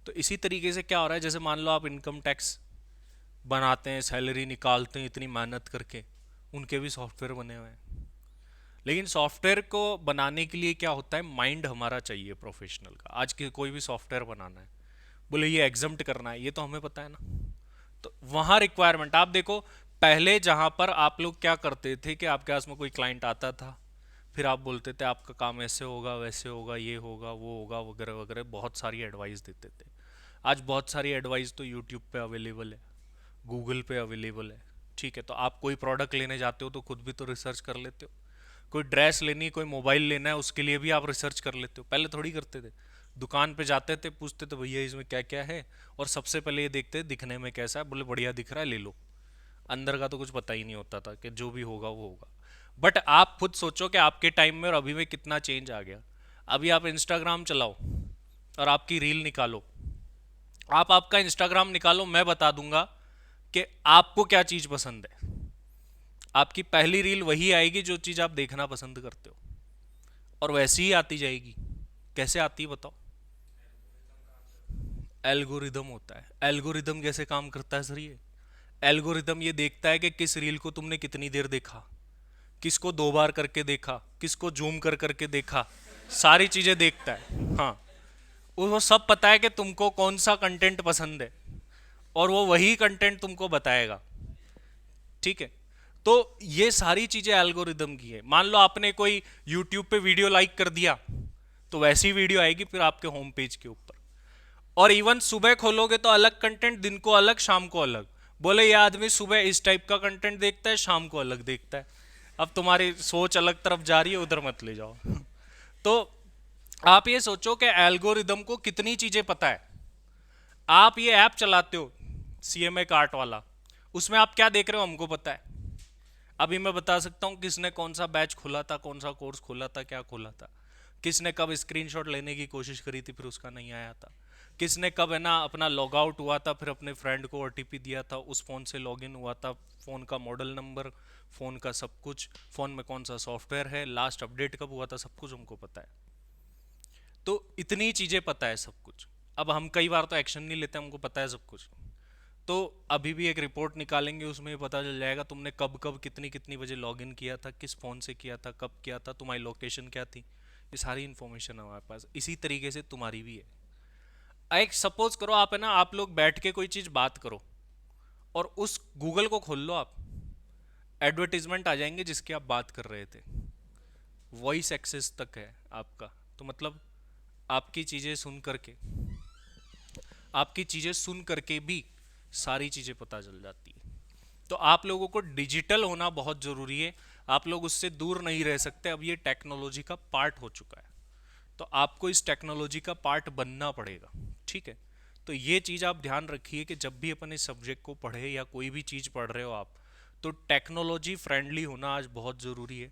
Speaker 1: तो इसी तरीके से क्या हो रहा है, जैसे मान लो आप इनकम टैक्स बनाते हैं, सैलरी निकालते हैं इतनी मेहनत करके, उनके भी सॉफ्टवेयर बने हुए हैं। लेकिन सॉफ्टवेयर को बनाने के लिए क्या होता है, माइंड हमारा चाहिए प्रोफेशनल का। आज के कोई भी सॉफ्टवेयर बनाना है, बोले ये एग्जम्प्ट करना है, ये तो हमें पता है ना। तो वहाँ रिक्वायरमेंट आप देखो, पहले जहाँ पर आप लोग क्या करते थे कि आपके पास में कोई क्लाइंट आता था, फिर आप बोलते थे आपका काम ऐसे होगा, वैसे होगा, ये होगा, वो होगा, वगैरह वगैरह, बहुत सारी एडवाइस देते थे। आज बहुत सारी एडवाइस तो यूट्यूब पे अवेलेबल है, गूगल पे अवेलेबल है, ठीक है। तो आप कोई प्रोडक्ट लेने जाते हो तो खुद भी तो रिसर्च कर लेते हो। कोई ड्रेस लेनी, कोई मोबाइल लेना है, उसके लिए भी आप रिसर्च कर लेते हो। पहले थोड़ी करते थे, दुकान पे जाते थे, पूछते थे भैया इसमें क्या क्या है, और सबसे पहले ये देखते दिखने में कैसा है, बोले बढ़िया दिख रहा है ले लो। अंदर का तो कुछ पता ही नहीं होता था कि जो भी होगा वो होगा। बट आप खुद सोचो कि आपके टाइम में और अभी में कितना चेंज आ गया। अभी आप इंस्टाग्राम चलाओ और आपकी रील निकालो, आप आपका इंस्टाग्राम निकालो, मैं बता दूंगा कि आपको क्या चीज पसंद है। आपकी पहली रील वही आएगी जो चीज आप देखना पसंद करते हो, और वैसी ही आती जाएगी। कैसे आती है बताओ। एल्गोरिदम होता है। एल्गोरिदम कैसे काम करता है सर ये, एल्गोरिदम ये देखता है कि किस रील को तुमने कितनी देर देखा, किसको 2 बार करके देखा, किसको जूम कर करके देखा, सारी चीजें देखता है। हाँ, वो सब पता है कि तुमको कौन सा कंटेंट पसंद है, और वो वही कंटेंट तुमको बताएगा, ठीक है। तो ये सारी चीजें एल्गोरिदम की है। मान लो आपने कोई यूट्यूब पे वीडियो लाइक कर दिया, तो वैसी वीडियो आएगी फिर आपके होम पेज के ऊपर। और इवन सुबह खोलोगे तो अलग कंटेंट, दिन को अलग, शाम को अलग। बोले ये आदमी सुबह इस टाइप का कंटेंट देखता है, शाम को अलग देखता है। अब तुम्हारी सोच अलग तरफ जा रही है, उधर मत ले जाओ। तो आप ये सोचो कि एल्गोरिदम को कितनी चीजें पता है। आप ये ऐप चलाते हो सीएमए कार्ट वाला, उसमें आप क्या देख रहे हो हमको पता है। अभी मैं बता सकता हूँ किसने कौन सा बैच खोला था, कौन सा कोर्स खोला था, क्या खोला था, किसने कब स्क्रीनशॉट लेने की कोशिश करी थी फिर उसका नहीं आया था, किसने कब है ना अपना लॉग आउट हुआ था, फिर अपने फ्रेंड को ओटीपी दिया था, उस फ़ोन से लॉगिन हुआ था, फ़ोन का मॉडल नंबर, फ़ोन का सब कुछ, फ़ोन में कौन सा सॉफ्टवेयर है, लास्ट अपडेट कब हुआ था, सब कुछ हमको पता है। तो इतनी चीज़ें पता है सब कुछ। अब हम कई बार तो एक्शन नहीं लेते, हमको पता है सब कुछ। तो अभी भी एक रिपोर्ट निकालेंगे, उसमें पता चल जाएगा तुमने कब कब कितनी कितनी बजे लॉगिन किया था, किस फ़ोन से किया था, कब किया था, तुम्हारी लोकेशन क्या थी। ये सारी इन्फॉर्मेशन हमारे पास। इसी तरीके से तुम्हारी भी है। एक सपोज करो आप है ना, आप लोग बैठ के कोई चीज़ बात करो, और उस गूगल को खोल लो आप, एडवर्टीजमेंट आ जाएंगे जिसकी आप बात कर रहे थे, वॉइस एक्सेस तक है आपका। तो मतलब आपकी चीज़ें सुन करके, आपकी चीज़ें सुन करके भी सारी चीज़ें पता चल जाती है। तो आप लोगों को डिजिटल होना बहुत ज़रूरी है। आप लोग उससे दूर नहीं रह सकते। अब ये टेक्नोलॉजी का पार्ट हो चुका है, तो आपको इस टेक्नोलॉजी का पार्ट बनना पड़ेगा, ठीक है। तो ये चीज़ आप ध्यान रखिए कि जब भी अपन इस सब्जेक्ट को पढ़े या कोई भी चीज़ पढ़ रहे हो आप, तो टेक्नोलॉजी फ्रेंडली होना आज बहुत ज़रूरी है।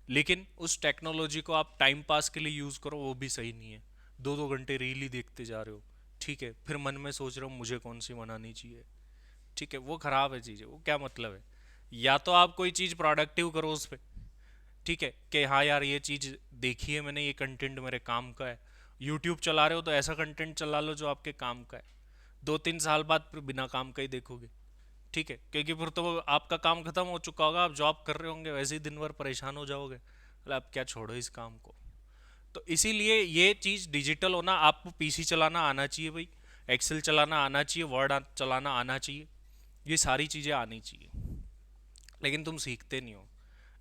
Speaker 1: लेकिन उस टेक्नोलॉजी को आप टाइम पास के लिए यूज़ करो, वो भी सही नहीं है। 2-2 घंटे रील ही देखते जा रहे हो, ठीक है, फिर मन में सोच रहे हो मुझे कौन सी बनानी चाहिए, ठीक है, वो ख़राब है चीज़ें, वो क्या मतलब है। या तो आप कोई चीज़ प्रोडक्टिव करो उस पर, ठीक है कि हाँ यार ये चीज़ देखी है मैंने, ये कंटेंट मेरे काम का है। यूट्यूब चला रहे हो तो ऐसा कंटेंट चला लो जो आपके काम का है। 2-3 साल बाद फिर बिना काम का ही देखोगे। ठीक है, क्योंकि फिर तो वो आपका काम खत्म हो चुका होगा, आप जॉब कर रहे होंगे, वैसे ही दिन भर परेशान हो जाओगे, मतलब आप क्या छोड़ो इस काम को। तो इसीलिए ये चीज़ डिजिटल होना, आपको पीसी चलाना आना चाहिए भाई, एक्सेल चलाना आना चाहिए, वर्ड चलाना आना चाहिए, ये सारी चीज़ें आनी चाहिए। लेकिन तुम सीखते नहीं हो।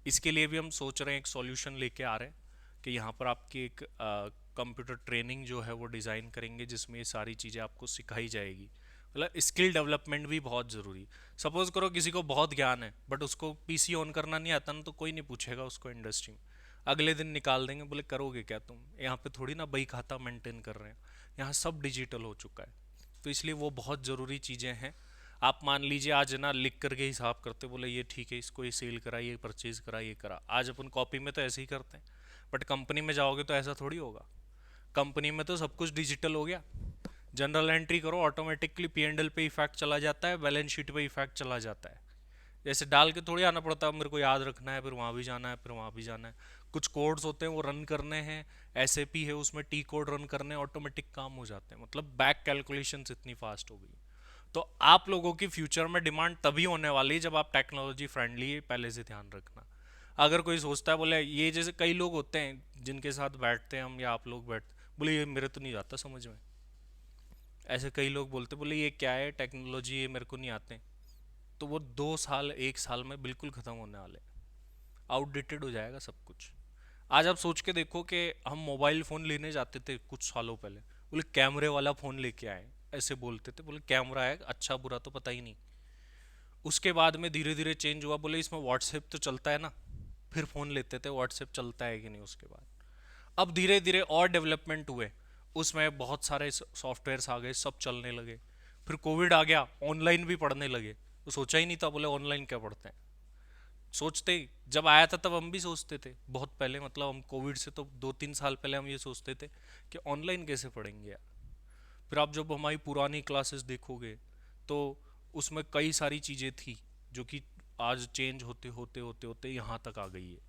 Speaker 1: इसके लिए भी हम सोच रहे हैं, एक सॉल्यूशन लेके आ रहे हैं कि यहाँ पर आपकी एक कंप्यूटर ट्रेनिंग जो है वो डिज़ाइन करेंगे, जिसमें ये सारी चीज़ें आपको सिखाई जाएगी। मतलब स्किल डेवलपमेंट भी बहुत ज़रूरी। सपोज करो किसी को बहुत ज्ञान है बट उसको पीसी ऑन करना नहीं आता ना, तो कोई नहीं पूछेगा उसको इंडस्ट्री में। अगले दिन निकाल देंगे, बोले करोगे क्या तुम, यहाँ पे थोड़ी ना बही खाता मेंटेन कर रहे हैं, यहाँ सब डिजिटल हो चुका है। तो इसलिए वो बहुत ज़रूरी चीज़ें हैं। आप मान लीजिए आज ना लिख करके हिसाब करते, बोले ये ठीक है, इसको ये सेल करा, ये परचेज करा, ये करा, आज अपन कॉपी में तो ऐसे ही करते हैं। बट कंपनी में जाओगे तो ऐसा थोड़ी होगा। कंपनी में तो सब कुछ डिजिटल हो गया। जनरल एंट्री करो, ऑटोमेटिकली पी एंड एल पे इफेक्ट चला जाता है, बैलेंस शीट पे इफेक्ट चला जाता है। जैसे डाल के थोड़ी आना पड़ता है, मेरे को याद रखना है, फिर वहाँ भी जाना है, फिर वहाँ भी जाना है। कुछ कोड्स होते हैं वो रन करने हैं, एसएपी है उसमें टी कोड रन करने हैं, ऑटोमेटिक काम हो जाते हैं। मतलब बैक कैलकुलेशन इतनी फास्ट हो गई। तो आप लोगों की फ्यूचर में डिमांड तभी होने वाली है जब आप टेक्नोलॉजी फ्रेंडली है, पहले से ध्यान रखना। अगर कोई सोचता है, बोले ये, जैसे कई लोग होते हैं जिनके साथ बैठते हैं हम या आप लोग बैठते, बोले ये मेरे तो नहीं जाता समझ में। ऐसे कई लोग बोलते, बोले ये क्या है टेक्नोलॉजी, ये मेरे को नहीं आते। तो वो 2 साल 1 साल में बिल्कुल ख़त्म होने वाले, आउटडेटेड हो जाएगा सब कुछ। आज आप सोच के देखो कि हम मोबाइल फ़ोन लेने जाते थे कुछ सालों पहले, बोले कैमरे वाला फ़ोन लेके आए, ऐसे बोलते थे, बोले कैमरा है, अच्छा बुरा तो पता ही नहीं। उसके बाद में धीरे धीरे चेंज हुआ, बोले इसमें व्हाट्सएप तो चलता है ना, फिर फ़ोन लेते थे व्हाट्सएप चलता है कि नहीं। उसके बाद अब धीरे धीरे और डेवलपमेंट हुए, उसमें बहुत सारे सॉफ्टवेयर्स आ गए, सब चलने लगे। फिर कोविड आ गया, ऑनलाइन भी पढ़ने लगे। तो सोचा ही नहीं था, बोले ऑनलाइन क्या पढ़ते हैं। सोचते ही जब आया था तब हम भी सोचते थे बहुत पहले, मतलब हम कोविड से तो 2-3 साल पहले हम ये सोचते थे कि ऑनलाइन कैसे पढ़ेंगे यार। फिर आप जब हमारी पुरानी क्लासेस देखोगे तो उसमें कई सारी चीज़ें थी जो कि आज चेंज होते होते होते होते यहाँ तक आ गई है।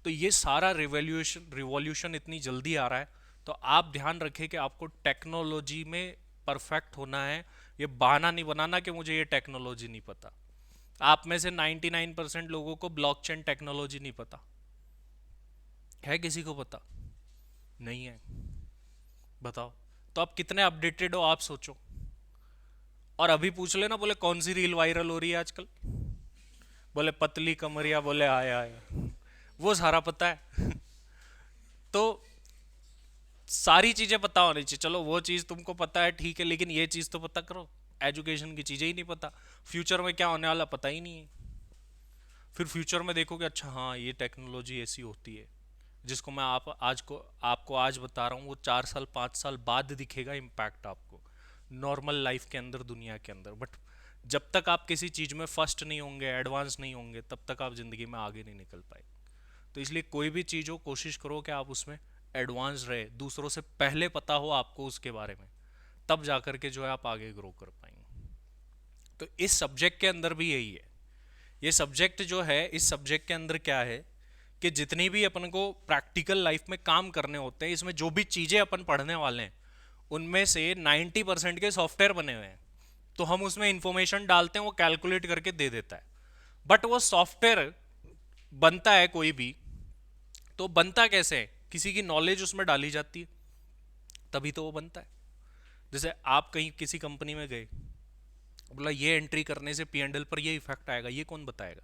Speaker 1: तो ये सारा रिवॉल्यूशन रिवॉल्यूशन इतनी जल्दी आ रहा है। तो आप ध्यान रखें कि आपको टेक्नोलॉजी में परफेक्ट होना है। ये बहाना नहीं बनाना कि मुझे ये टेक्नोलॉजी नहीं पता। आप में से 99% लोगों को ब्लॉकचेन टेक्नोलॉजी नहीं पता है, किसी को पता नहीं है? बताओ। तो आप कितने अपडेटेड हो आप सोचो। और अभी पूछ लेना, बोले कौन सी रील वायरल हो रही है आजकल, बोले पतली कमरिया, बोले आया आया, वो सारा पता है। तो सारी चीजें पता होनी चाहिए। चलो वो चीज तुमको पता है ठीक है, लेकिन ये चीज तो पता करो। एजुकेशन की चीजें ही नहीं पता, फ्यूचर में क्या होने वाला पता ही नहीं है। फिर फ्यूचर में देखोगे, अच्छा हाँ ये टेक्नोलॉजी ऐसी होती है, जिसको मैं आपको आज बता रहा हूँ, वो 4 साल 5 साल बाद दिखेगा इम्पैक्ट आपको नॉर्मल लाइफ के अंदर, दुनिया के अंदर। बट जब तक आप किसी चीज़ में फर्स्ट नहीं होंगे, एडवांस नहीं होंगे, तब तक आप ज़िंदगी में आगे नहीं निकल पाए। तो इसलिए कोई भी चीज़ हो, कोशिश करो कि आप उसमें एडवांस रहे, दूसरों से पहले पता हो आपको उसके बारे में, तब जा कर के जो है आप आगे ग्रो कर पाएंगे। तो इस सब्जेक्ट के अंदर भी यही है। ये सब्जेक्ट जो है, इस सब्जेक्ट के अंदर क्या है कि जितनी भी अपन को प्रैक्टिकल लाइफ में काम करने होते हैं, इसमें जो भी चीज़ें अपन पढ़ने वाले हैं, उनमें से 90% के सॉफ्टवेयर बने हुए हैं। तो हम उसमें इंफॉर्मेशन डालते हैं, वो कैलकुलेट करके दे देता है। बट वो सॉफ्टवेयर बनता है कोई भी, तो बनता कैसे है, किसी की नॉलेज उसमें डाली जाती है, तभी तो वो बनता है। जैसे आप कहीं किसी कंपनी में गए, बोला ये एंट्री करने से पी एंड एल पर ये इफेक्ट आएगा, ये कौन बताएगा?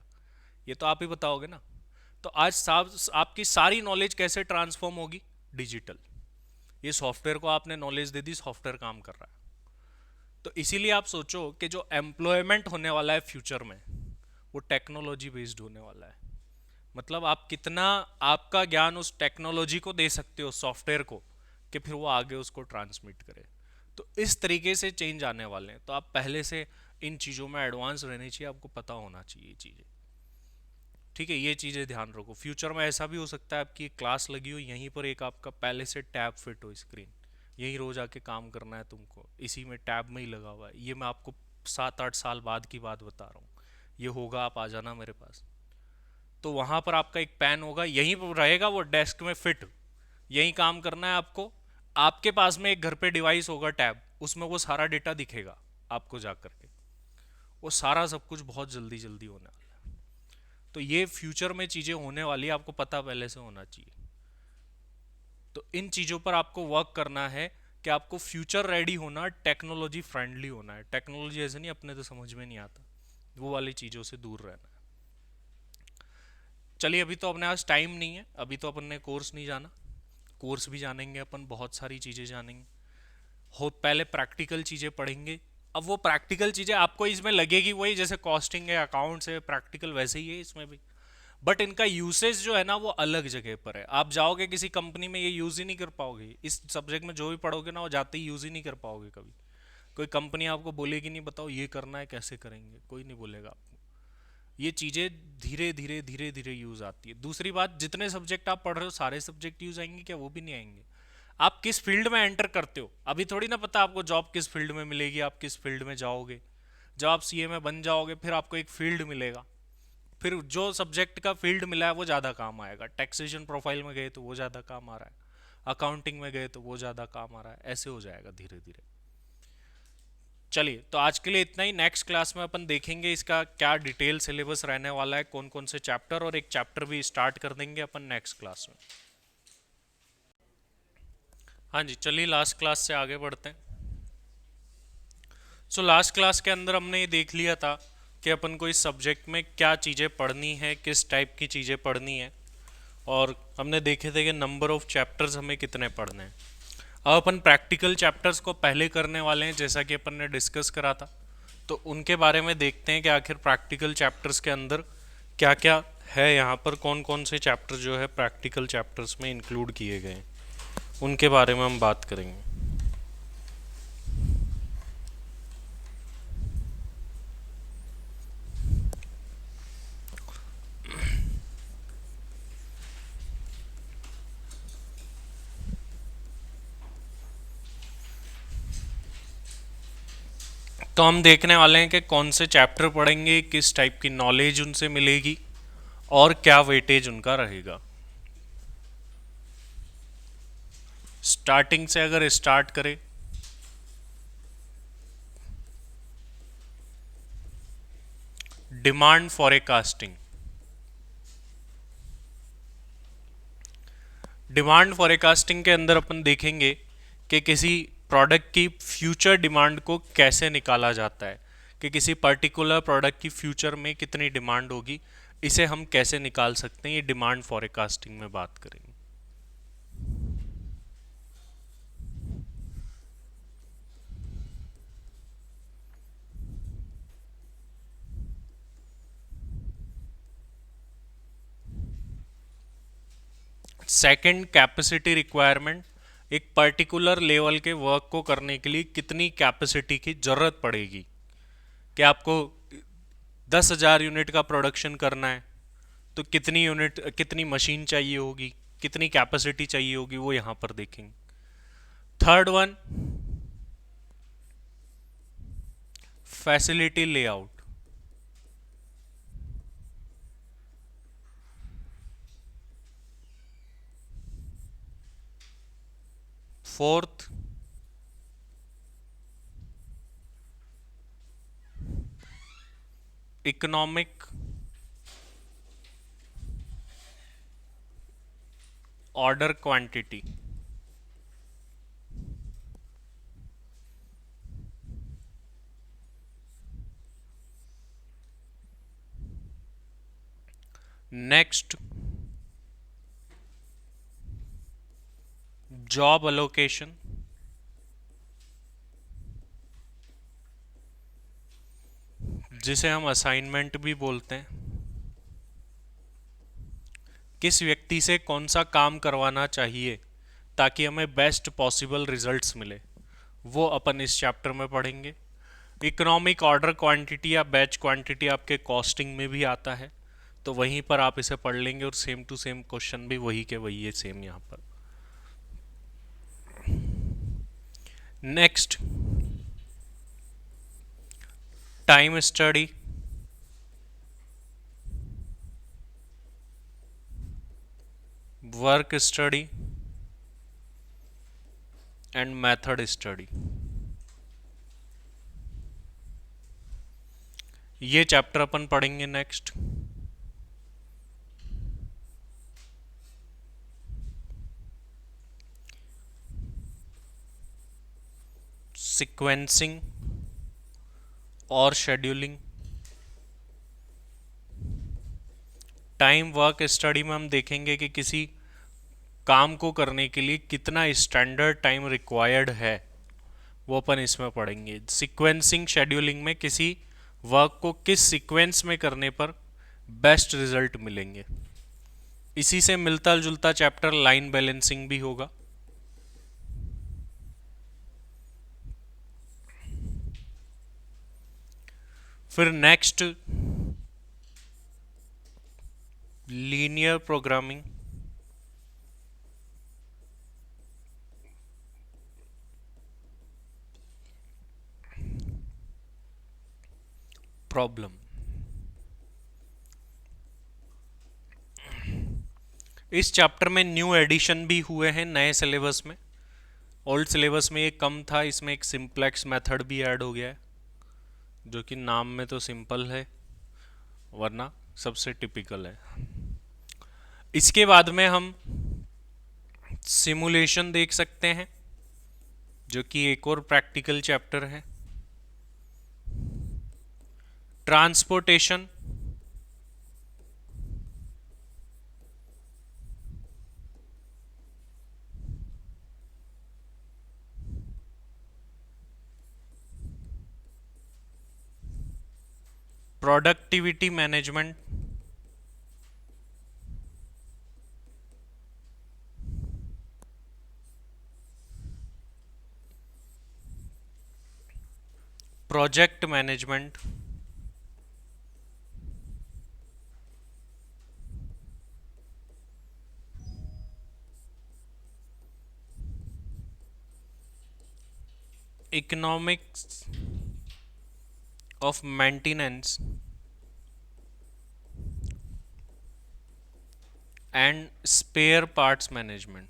Speaker 1: ये तो आप ही बताओगे ना। तो आज साहब आपकी सारी नॉलेज कैसे ट्रांसफॉर्म होगी? डिजिटल। ये सॉफ्टवेयर को आपने नॉलेज दे दी, सॉफ्टवेयर काम कर रहा है। तो इसीलिए आप सोचो कि जो एम्प्लॉयमेंट होने वाला है फ्यूचर में, वो टेक्नोलॉजी बेस्ड होने वाला है। मतलब आप कितना आपका ज्ञान उस टेक्नोलॉजी को दे सकते हो, सॉफ्टवेयर को, कि फिर वो आगे उसको ट्रांसमिट करे। तो इस तरीके से चेंज आने वाले हैं। तो आप पहले से इन चीज़ों में एडवांस रहनी चाहिए, आपको पता होना चाहिए चीज़ें। ठीक है, ये चीज़ें ध्यान रखो। फ्यूचर में ऐसा भी हो सकता है आपकी क्लास लगी हो, यहीं पर एक आपका पहले से टैब फिट हो, स्क्रीन, यहीं रोज आके काम करना है तुमको, इसी में टैब में ही लगा हुआ है। ये मैं आपको 7-8 साल बाद की बात बता रहा हूँ, ये होगा, आप आ जाना मेरे पास। तो वहां पर आपका एक पेन होगा, यहीं पर रहेगा वो डेस्क में फिट, यही काम करना है आपको। आपके पास में एक घर पे डिवाइस होगा टैब, उसमें वो सारा डेटा दिखेगा आपको जा करके, वो सारा सब कुछ बहुत जल्दी जल्दी होने वाला है। तो ये फ्यूचर में चीजें होने वाली है, आपको पता पहले से होना चाहिए। तो इन चीजों पर आपको वर्क करना है कि आपको फ्यूचर रेडी होना, टेक्नोलॉजी फ्रेंडली होना है। टेक्नोलॉजी ऐसे नहीं अपने तो समझ में नहीं आता, वो वाली चीजों से दूर रहना है। चलिए, अभी तो अपने पास टाइम नहीं है, अभी तो अपन ने कोर्स नहीं जाना। कोर्स भी जानेंगे अपन, बहुत सारी चीजें जानेंगे। हो पहले प्रैक्टिकल चीजें पढ़ेंगे। अब वो प्रैक्टिकल चीजें आपको इसमें लगेगी वही, जैसे कॉस्टिंग है, अकाउंट्स है, प्रैक्टिकल वैसे ही है इसमें भी। बट इनका यूसेज जो है ना वो अलग जगह पर है। आप जाओगे किसी कंपनी में, ये यूज ही नहीं कर पाओगे। इस सब्जेक्ट में जो भी पढ़ोगे ना वो जाते ही यूज ही नहीं कर पाओगे कभी। कोई कंपनी आपको बोलेगी नहीं बताओ ये करना है कैसे करेंगे, कोई नहीं बोलेगा आपको। ये चीज़ें धीरे धीरे धीरे धीरे यूज आती है। दूसरी बात, जितने सब्जेक्ट आप पढ़ रहे हो सारे सब्जेक्ट यूज आएंगे क्या? वो भी नहीं आएंगे। आप किस फील्ड में एंटर करते हो अभी थोड़ी ना पता आपको, जॉब किस फील्ड में मिलेगी, आप किस फील्ड में जाओगे। जब आप सीए में बन जाओगे फिर आपको एक फील्ड मिलेगा, फिर जो सब्जेक्ट का फील्ड मिला है वो ज़्यादा काम आएगा। टैक्सेशन प्रोफाइल में गए तो वो ज़्यादा काम आ रहा है, अकाउंटिंग में गए तो वो ज़्यादा काम आ रहा है, ऐसे हो जाएगा धीरे धीरे। चलिए, तो आज के लिए इतना ही। नेक्स्ट क्लास में अपन देखेंगे इसका क्या डिटेल सिलेबस रहने वाला है, कौन कौन से चैप्टर, और एक चैप्टर भी स्टार्ट कर देंगे अपन नेक्स्ट क्लास में। हाँ जी, चलिए लास्ट क्लास से आगे बढ़ते हैं। सो लास्ट क्लास के अंदर हमने ये देख लिया था कि अपन को इस सब्जेक्ट में क्या चीज़ें पढ़नी है, किस टाइप की चीज़ें पढ़नी है, और हमने देखे थे कि नंबर ऑफ चैप्टर्स हमें कितने पढ़ने हैं। अब अपन प्रैक्टिकल चैप्टर्स को पहले करने वाले हैं, जैसा कि अपन ने डिस्कस करा था। तो उनके बारे में देखते हैं कि आखिर प्रैक्टिकल चैप्टर्स के अंदर क्या क्या है, यहाँ पर कौन कौन से चैप्टर जो है प्रैक्टिकल चैप्टर्स में इंक्लूड किए गए हैं, उनके बारे में हम बात करेंगे। तो हम देखने वाले हैं कि कौन से चैप्टर पढ़ेंगे, किस टाइप की नॉलेज उनसे मिलेगी, और क्या वेटेज उनका रहेगा। स्टार्टिंग से अगर स्टार्ट करें, डिमांड फॉरकास्टिंग। डिमांड फॉरकास्टिंग के अंदर अपन देखेंगे कि किसी प्रोडक्ट की फ्यूचर डिमांड को कैसे निकाला जाता है, कि किसी पर्टिकुलर प्रोडक्ट की फ्यूचर में कितनी डिमांड होगी, इसे हम कैसे निकाल सकते हैं, ये डिमांड फॉरकास्टिंग में बात करेंगे। Second, capacity requirement. एक पर्टिकुलर लेवल के वर्क को करने के लिए कितनी कैपेसिटी की जरूरत पड़ेगी, कि आपको 10,000 यूनिट का प्रोडक्शन करना है तो कितनी यूनिट, कितनी मशीन चाहिए होगी, कितनी कैपेसिटी चाहिए होगी, वो यहां पर देखेंगे। Third one, facility layout. Fourth, economic order quantity. Next, job allocation. जिसे हम असाइनमेंट भी बोलते हैं। किस व्यक्ति से कौन सा काम करवाना चाहिए ताकि हमें बेस्ट पॉसिबल रिजल्ट्स मिले, वो अपन इस चैप्टर में पढ़ेंगे। इकोनॉमिक ऑर्डर क्वांटिटी या बैच क्वांटिटी आपके कॉस्टिंग में भी आता है, तो वहीं पर आप इसे पढ़ लेंगे, और सेम टू सेम क्वेश्चन भी वही के वही है, सेम यहाँ पर। Next, time study. Work study and method study, ये चैप्टर अपन पढ़ेंगे नेक्स्ट। सीक्वेंसिंग और शेड्यूलिंग। टाइम वर्क स्टडी में हम देखेंगे कि किसी काम को करने के लिए कितना स्टैंडर्ड टाइम रिक्वायर्ड है, वो अपन इसमें पढ़ेंगे। सीक्वेंसिंग शेड्यूलिंग में किसी वर्क को किस सीक्वेंस में करने पर बेस्ट रिजल्ट मिलेंगे। इसी से मिलता जुलता चैप्टर लाइन बैलेंसिंग भी होगा। फिर नेक्स्ट लीनियर प्रोग्रामिंग, प्रॉब्लम। इस चैप्टर में न्यू एडिशन भी हुए हैं नए सिलेबस में। ओल्ड सिलेबस में ये कम था, इसमें एक सिंप्लेक्स मेथड भी ऐड हो गया है, जो कि नाम में तो सिंपल है वरना सबसे टिपिकल है। इसके बाद में हम सिमुलेशन देख सकते हैं, जो कि एक और प्रैक्टिकल चैप्टर है। Transportation, productivity management, project management, economics of maintenance and spare parts management.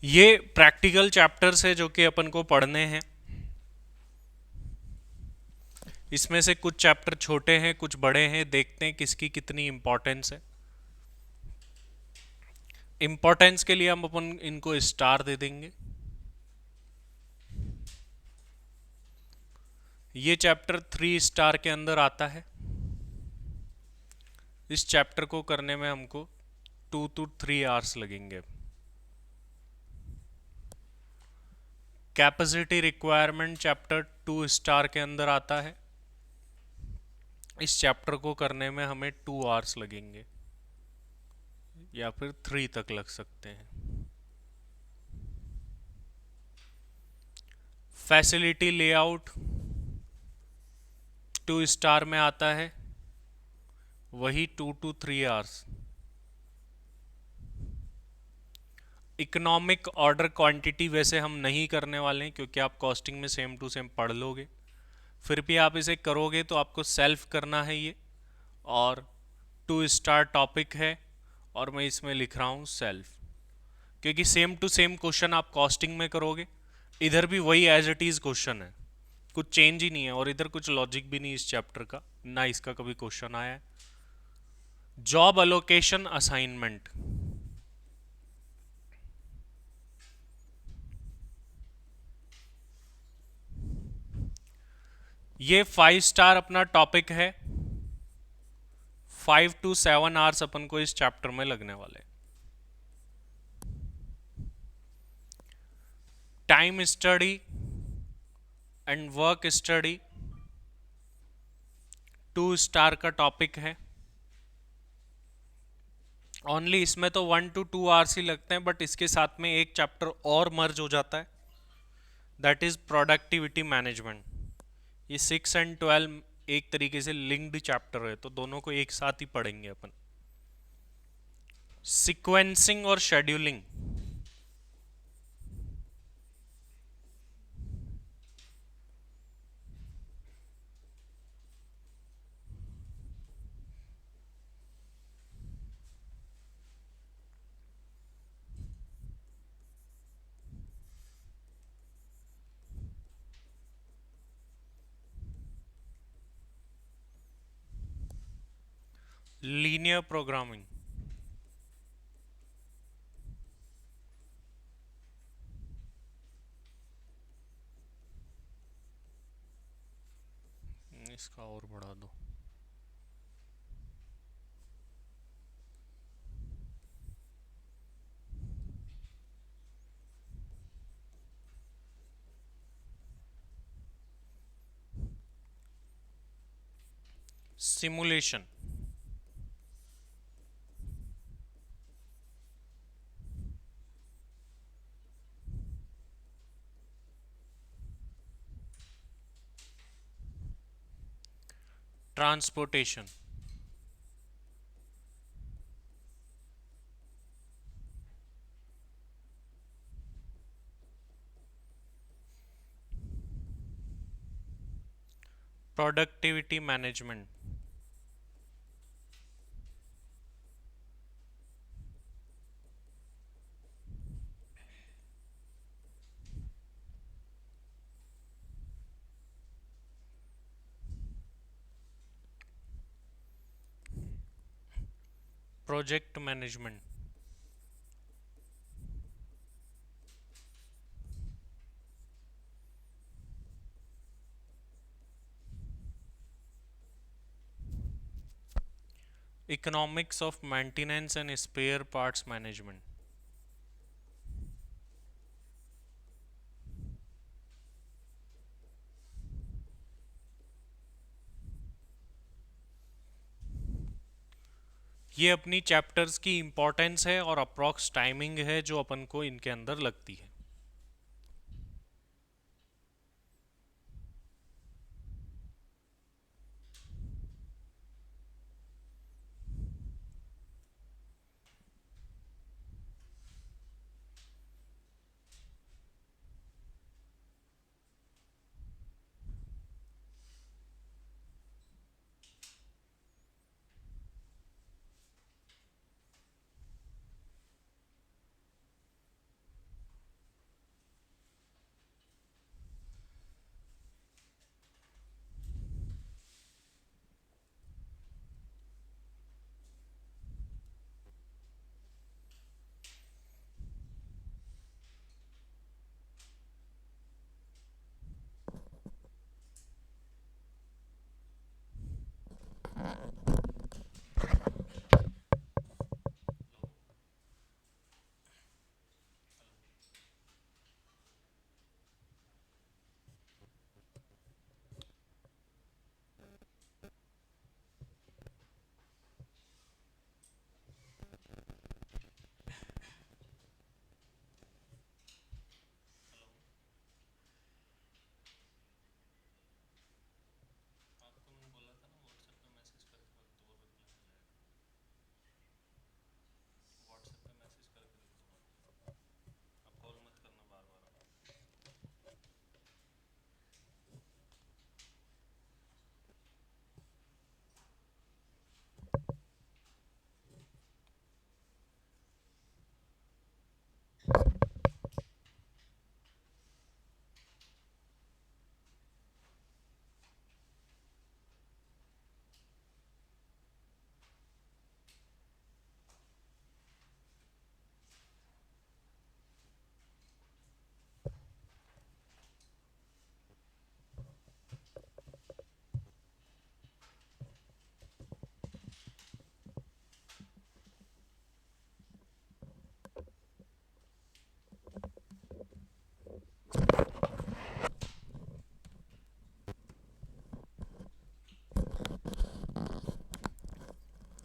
Speaker 1: ये प्रैक्टिकल चैप्टर्स है जो कि अपन को पढ़ने हैं। इसमें से कुछ चैप्टर छोटे हैं, कुछ बड़े हैं, देखते हैं किसकी कितनी इंपॉर्टेंस है। इंपॉर्टेंस के लिए हम अपन इनको स्टार दे देंगे। ये चैप्टर 3 स्टार के अंदर आता है। इस चैप्टर को करने में हमको 2 to 3 आवर्स लगेंगे। कैपेसिटी रिक्वायरमेंट चैप्टर 2 स्टार के अंदर आता है। इस चैप्टर को करने में हमें 2 आवर्स लगेंगे या फिर 3 तक लग सकते हैं। फैसिलिटी लेआउट 2 स्टार में आता है, वही 2 to 3 hours. Economic order quantity वैसे हम नहीं करने वाले हैं, क्योंकि आप कॉस्टिंग में सेम टू सेम पढ़ लोगे। फिर भी आप इसे करोगे तो आपको सेल्फ करना है ये, और 2 स्टार टॉपिक है और मैं इसमें लिख रहा हूँ सेल्फ, क्योंकि सेम टू सेम क्वेश्चन आप कॉस्टिंग में करोगे, इधर भी वही एज इट इज क्वेश्चन है, कुछ चेंज ही नहीं है, और इधर कुछ लॉजिक भी नहीं इस चैप्टर का, ना इसका कभी क्वेश्चन आया है। जॉब अलोकेशन असाइनमेंट, ये 5 स्टार अपना टॉपिक है। 5 to 7 आवर्स अपन को इस चैप्टर में लगने वाले। Time study and work study 2 star का टॉपिक है। ओनली इसमें तो 1 to 2 आवर्स ही लगते हैं, बट इसके साथ में एक चैप्टर और मर्ज हो जाता है, दैट इज प्रोडक्टिविटी मैनेजमेंट। ये 6 and 12 एक तरीके से लिंक्ड चैप्टर है, तो दोनों को एक साथ ही पढ़ेंगे अपन। सीक्वेंसिंग और शेड्यूलिंग, लीनियर प्रोग्रामिंग। इसका और बढ़ा दो। Simulation. Transportation. Productivity management. Project management. Economics of maintenance and spare parts management. ये अपनी चैप्टर्स की इम्पोर्टेंस है और अप्रॉक्स टाइमिंग है जो अपन को इनके अंदर लगती है।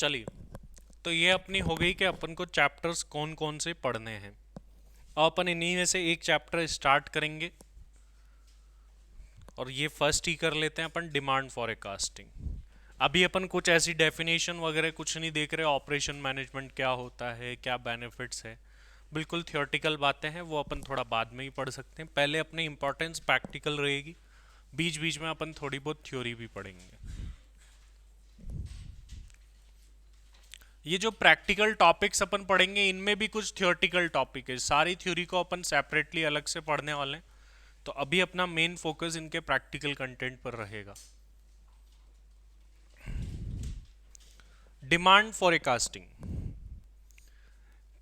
Speaker 1: चलिए, तो ये अपनी हो गई कि अपन को चैप्टर्स कौन कौन से पढ़ने हैं। अब अपन इन्हीं में से एक चैप्टर स्टार्ट करेंगे और ये फर्स्ट ही कर लेते हैं अपन, डिमांड फॉरकास्टिंग। अभी अपन कुछ ऐसी डेफिनेशन वगैरह कुछ नहीं देख रहे, ऑपरेशन मैनेजमेंट क्या होता है, क्या बेनिफिट्स है, बिल्कुल थियोरटिकल बातें हैं, वो अपन थोड़ा बाद में ही पढ़ सकते हैं। पहले अपनी इंपॉर्टेंस प्रैक्टिकल रहेगी, बीच बीच में अपन थोड़ी बहुत थ्योरी भी पढ़ेंगे। ये जो प्रैक्टिकल टॉपिक्स अपन पढ़ेंगे इनमें भी कुछ थियोरटिकल टॉपिक है, सारी थ्योरी को अपन सेपरेटली अलग से पढ़ने वाले हैं। तो अभी अपना मेन फोकस इनके प्रैक्टिकल कंटेंट पर रहेगा। डिमांड फॉरकास्टिंग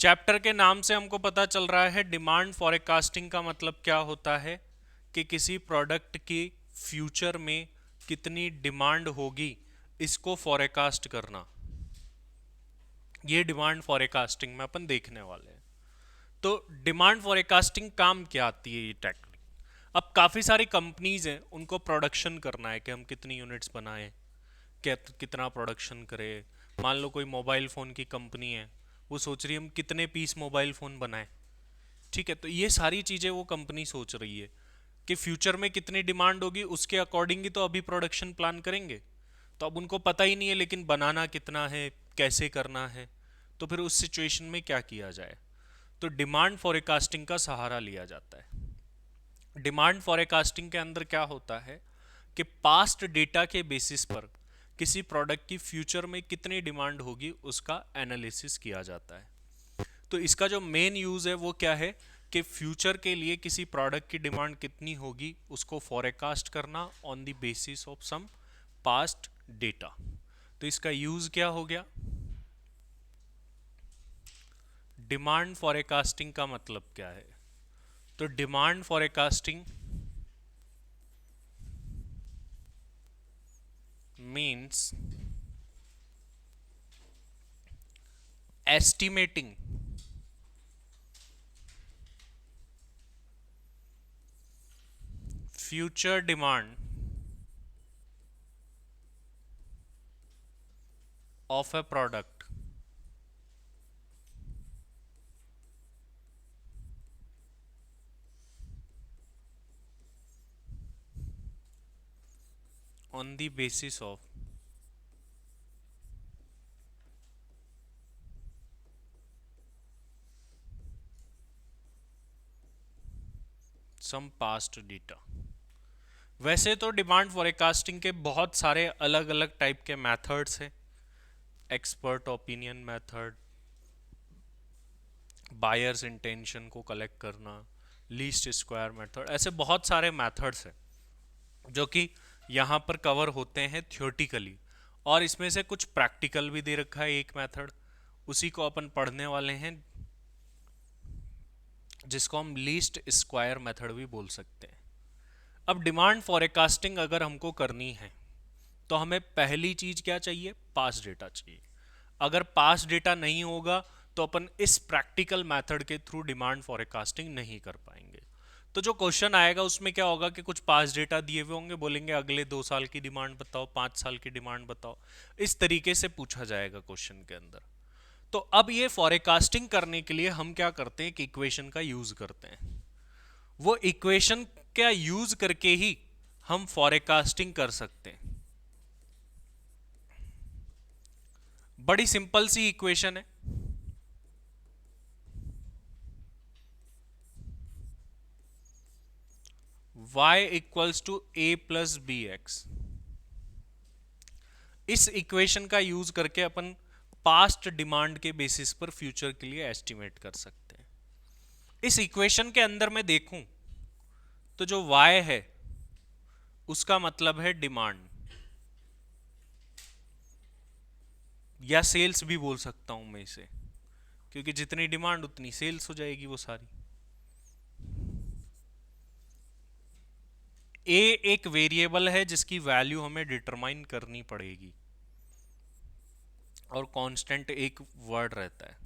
Speaker 1: चैप्टर के नाम से हमको पता चल रहा है डिमांड फॉरकास्टिंग का मतलब क्या होता है कि किसी प्रोडक्ट की फ्यूचर में कितनी डिमांड होगी इसको फॉरकास्ट करना। ये डिमांड फॉरकास्टिंग में अपन देखने वाले हैं। तो डिमांड फॉरकास्टिंग काम क्या आती है ये टेक्निक। अब काफ़ी सारी कंपनीज हैं, उनको प्रोडक्शन करना है कि हम कितनी यूनिट्स बनाएं, क्या कितना प्रोडक्शन करें। मान लो कोई मोबाइल फ़ोन की कंपनी है, वो सोच रही है हम कितने पीस मोबाइल फ़ोन बनाएं। ठीक है, तो ये सारी चीज़ें वो कंपनी सोच रही है कि फ्यूचर में कितनी डिमांड होगी, उसके अकॉर्डिंग ही तो अभी प्रोडक्शन प्लान करेंगे। तो अब उनको पता ही नहीं है लेकिन बनाना कितना है, कैसे करना है। तो फिर उस सिचुएशन में क्या किया जाए, तो डिमांड फॉरकास्टिंग का सहारा लिया जाता है। डिमांड फॉरकास्टिंग के अंदर क्या होता है कि पास्ट डेटा के बेसिस पर किसी प्रोडक्ट की फ्यूचर में कितनी डिमांड होगी उसका एनालिसिस किया जाता है। तो इसका जो मेन यूज है वो क्या है कि फ्यूचर के लिए किसी प्रोडक्ट की डिमांड कितनी होगी उसको फॉरकास्ट करना on the basis of some past data. तो इसका यूज क्या हो गया, डिमांड फॉरकास्टिंग का मतलब क्या है। तो demand forecasting means estimating future demand of a product on the basis of some past data। वैसे तो डिमांड फॉरकास्टिंग के बहुत सारे अलग अलग टाइप के मेथड्स हैं। Expert opinion method, buyers intention को कलेक्ट करना, लीस्ट स्क्वायर मेथड, ऐसे बहुत सारे मेथड्स हैं जो कि यहाँ पर कवर होते हैं थियोरटिकली। और इसमें से कुछ प्रैक्टिकल भी दे रखा है एक मेथड, उसी को अपन पढ़ने वाले हैं, जिसको हम लीस्ट स्क्वायर मेथड भी बोल सकते हैं। अब डिमांड फॉरकास्टिंग अगर हमको करनी है तो हमें पहली चीज क्या चाहिए, पास डेटा चाहिए। अगर पास डेटा नहीं होगा तो अपन इस प्रैक्टिकल मेथड के थ्रू डिमांड फॉरकास्टिंग नहीं कर पाएंगे। तो जो क्वेश्चन आएगा उसमें क्या होगा कि कुछ पास डेटा दिए हुए होंगे, बोलेंगे अगले 2 साल की डिमांड बताओ, 5 साल की डिमांड बताओ। इस तरीके से पूछा जाएगा क्वेश्चन के अंदर। तो अब ये फॉरकास्टिंग करने के लिए हम क्या करते हैं कि इक्वेशन का यूज करते हैं। वो इक्वेशन का यूज करके ही हम फॉरकास्टिंग कर सकते हैं। बड़ी सिंपल सी इक्वेशन है, y equals to A plus B X. इस इक्वेशन का यूज करके अपन पास्ट डिमांड के बेसिस पर फ्यूचर के लिए एस्टिमेट कर सकते हैं। इस इक्वेशन के अंदर मैं देखूं तो जो y है उसका मतलब है डिमांड, या सेल्स भी बोल सकता हूं मैं इसे, क्योंकि जितनी डिमांड उतनी सेल्स हो जाएगी वो सारी। ए एक वेरिएबल है जिसकी वैल्यू हमें डिटरमाइन करनी पड़ेगी, और कांस्टेंट एक वर्ड रहता है।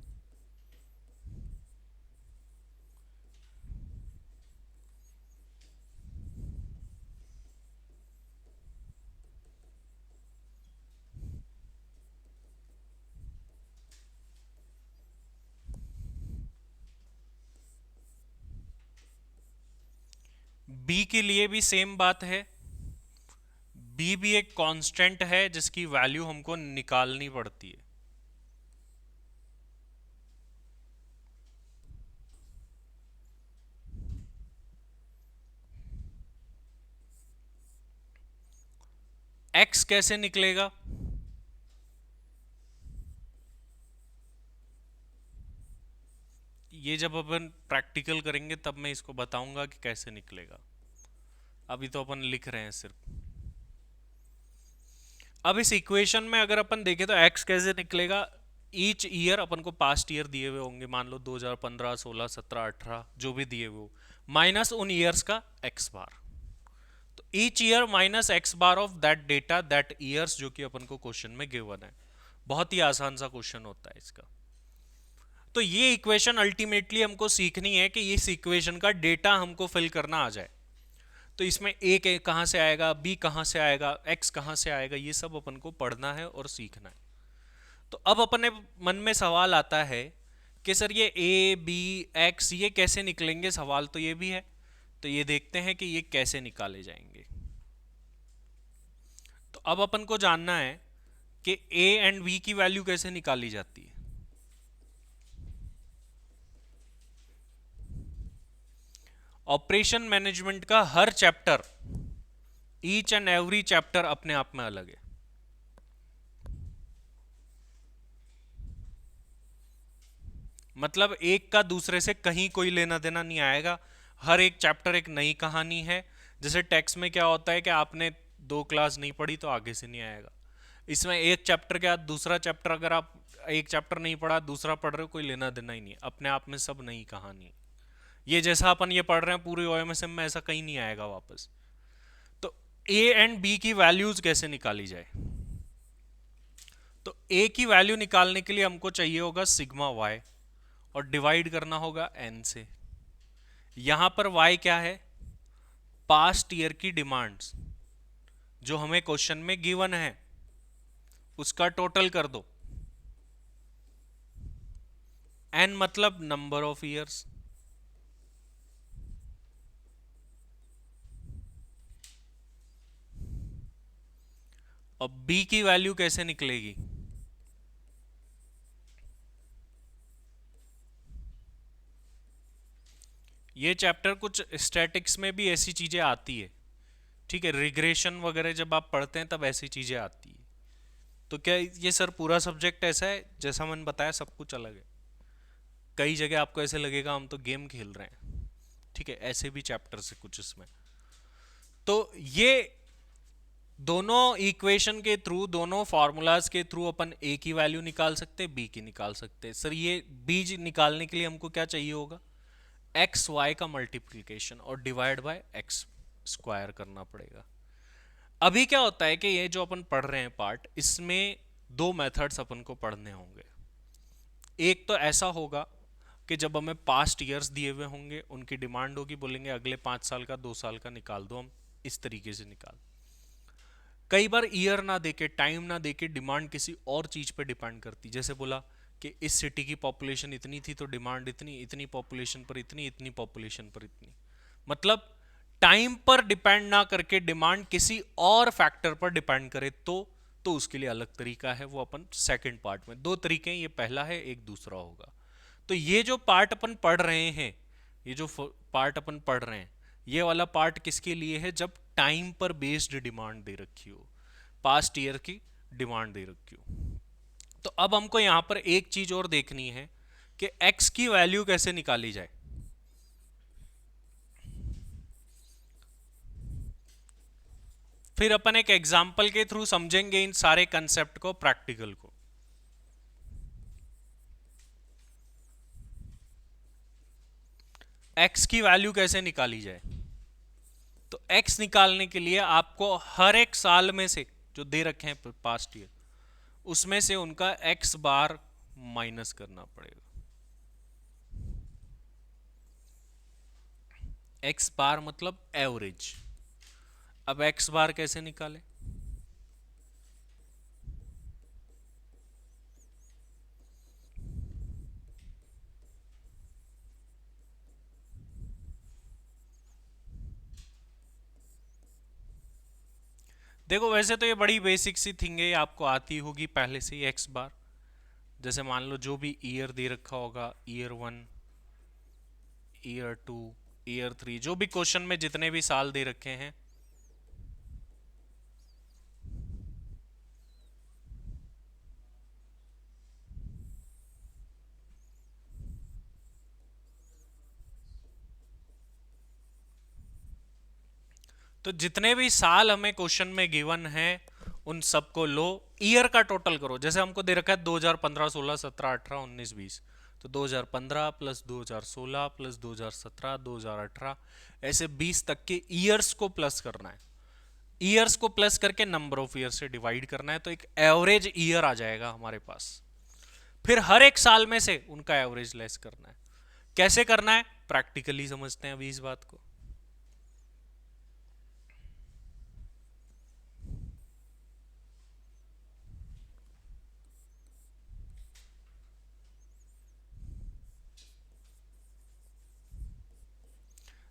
Speaker 1: बी के लिए भी सेम बात है, बी भी एक कांस्टेंट है जिसकी वैल्यू हमको निकालनी पड़ती है। एक्स कैसे निकलेगा, ये जब अपन प्रैक्टिकल करेंगे तब मैं इसको बताऊंगा कि कैसे निकलेगा। अभी तो अपन लिख रहे हैं सिर्फ। अब इस इक्वेशन में अगर अपन देखें तो एक्स कैसे निकलेगा, ईच ईयर अपन को पास्ट ईयर दिए हुए होंगे, मान लो 2015, 16, 17, 18 जो भी दिए हुए हो, माइनस उन ईयर्स का एक्स बार। तो each year minus x bar of that data that years, जो कि अपन को क्वेश्चन में गिवन है। बहुत ही आसान सा क्वेश्चन होता है इसका। तो ये इक्वेशन अल्टीमेटली हमको सीखनी है कि इस इक्वेशन का डेटा हमको फिल करना आ जाए। तो इसमें ए कहाँ से आएगा, बी कहाँ से आएगा, एक्स कहाँ से आएगा, ये सब अपन को पढ़ना है और सीखना है। तो अब अपने मन में सवाल आता है कि सर ये ए बी एक्स ये कैसे निकलेंगे, सवाल तो ये भी है। तो ये देखते हैं कि ये कैसे निकाले जाएंगे। तो अब अपन को जानना है कि ए एंड बी की वैल्यू कैसे निकाली जाती है। ऑपरेशन मैनेजमेंट का हर chapter, each and every chapter अपने आप में अलग है। मतलब एक का दूसरे से कहीं कोई लेना देना नहीं आएगा। हर एक चैप्टर एक नई कहानी है। जैसे टेक्स्ट में क्या होता है कि आपने 2 क्लास नहीं पढ़ी तो आगे से नहीं आएगा। इसमें एक चैप्टर के बाद दूसरा चैप्टर, अगर आप एक चैप्टर नहीं पढ़ा दूसरा पढ़ रहे हो, कोई लेना देना ही नहीं है, अपने आप में सब नई कहानी है। ये जैसा अपन ये पढ़ रहे हैं पूरे ओएमएसएम में, ऐसा कहीं नहीं आएगा वापस। तो ए एंड बी की वैल्यूज कैसे निकाली जाए। तो ए की वैल्यू निकालने के लिए हमको चाहिए होगा सिग्मा वाई, और डिवाइड करना होगा एन से। यहां पर वाई क्या है, पास्ट ईयर की डिमांड्स जो हमें क्वेश्चन में गिवन है, उसका टोटल कर दो। एन मतलब नंबर ऑफ ईयर्स। अब बी की वैल्यू कैसे निकलेगी, ये चैप्टर कुछ स्टैटिक्स में भी ऐसी चीजें आती है, ठीक है, रिग्रेशन वगैरह जब आप पढ़ते हैं तब ऐसी चीजें आती है। तो क्या ये सर पूरा सब्जेक्ट ऐसा है, जैसा मैंने बताया सब कुछ अलग है। कई जगह आपको ऐसे लगेगा हम तो गेम खेल रहे हैं, ठीक है, ऐसे भी चैप्टर से कुछ इसमें। तो ये दोनों इक्वेशन के थ्रू, दोनों फार्मूलाज के थ्रू अपन ए की वैल्यू निकाल सकते हैं, बी की निकाल सकते हैं। सर ये बी निकालने के लिए हमको क्या चाहिए होगा, एक्स वाई का मल्टीप्लीकेशन और डिवाइड बाय एक्स स्क्वायर करना पड़ेगा। अभी क्या होता है कि ये जो अपन पढ़ रहे हैं पार्ट, इसमें दो मेथड्स अपन को पढ़ने होंगे। एक तो ऐसा होगा कि जब हमें पास्ट ईयर्स दिए हुए होंगे, उनकी डिमांड होगी, बोलेंगे अगले 5 साल का 2 साल का निकाल दो, हम इस तरीके से निकाल। कई बार ईयर ना देके, टाइम ना देके, डिमांड किसी और चीज पे डिपेंड करती, जैसे बोला कि इस सिटी की पॉपुलेशन इतनी थी तो डिमांड इतनी, इतनी पॉपुलेशन पर इतनी, इतनी पॉपुलेशन पर इतनी। मतलब टाइम पर डिपेंड ना करके डिमांड किसी और फैक्टर पर डिपेंड करे तो उसके लिए अलग तरीका है, वो अपन सेकंड पार्ट में, दो तरीके हैं, ये पहला है, एक दूसरा होगा। तो ये जो पार्ट अपन पढ़ रहे हैं, ये जो पार्ट अपन पढ़ रहे हैं, ये वाला पार्ट किसके लिए है, जब टाइम पर बेस्ड डिमांड दे रखी हो, पास्ट ईयर की डिमांड दे रखी हो। तो अब हमको यहां पर एक चीज और देखनी है कि एक्स की वैल्यू कैसे निकाली जाए। फिर अपन एक एग्जाम्पल के थ्रू समझेंगे इन सारे कंसेप्ट को, प्रैक्टिकल को। एक्स की वैल्यू कैसे निकाली जाए। तो एक्स निकालने के लिए आपको हर एक साल में से जो दे रखे हैं पास्ट ईयर, उसमें से उनका एक्स बार माइनस करना पड़ेगा। एक्स बार मतलब एवरेज। अब एक्स बार कैसे निकाले, देखो वैसे तो ये बड़ी बेसिक सी थिंग है, ये आपको आती होगी पहले से ही। एक्स बार जैसे मान लो जो भी ईयर दे रखा होगा, ईयर 1, ईयर 2, ईयर 3, जो भी क्वेश्चन में जितने भी साल दे रखे हैं, तो जितने भी साल हमें क्वेश्चन में गिवन है, उन सबको लो, ईयर का टोटल करो। जैसे हमको दे रखा है 2015, 16, 17, 18, 19, 20, तो 2015 प्लस 2016 प्लस 2017, 2018, ऐसे 20 तक के ईयर्स को प्लस करना है। ईयर्स को प्लस करके नंबर ऑफ ईयर से डिवाइड करना है, तो एक एवरेज ईयर आ जाएगा हमारे पास। फिर हर एक साल में से उनका एवरेज लेस करना है। कैसे करना है प्रैक्टिकली समझते हैं अभी इस बात को।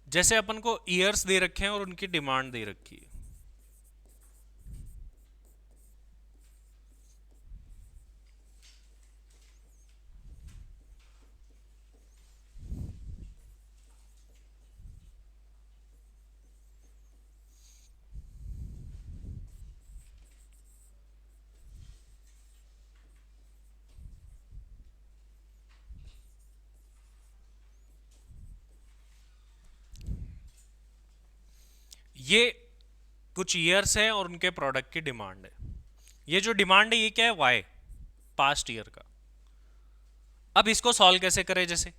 Speaker 1: जैसे अपन को ईयर्स दे रखे हैं और उनकी डिमांड दे रखी है। ये कुछ ईयर्स है और उनके प्रोडक्ट की डिमांड है। ये जो डिमांड है ये क्या है, वाई, पास्ट ईयर का। अब इसको सॉल्व कैसे करें, जैसे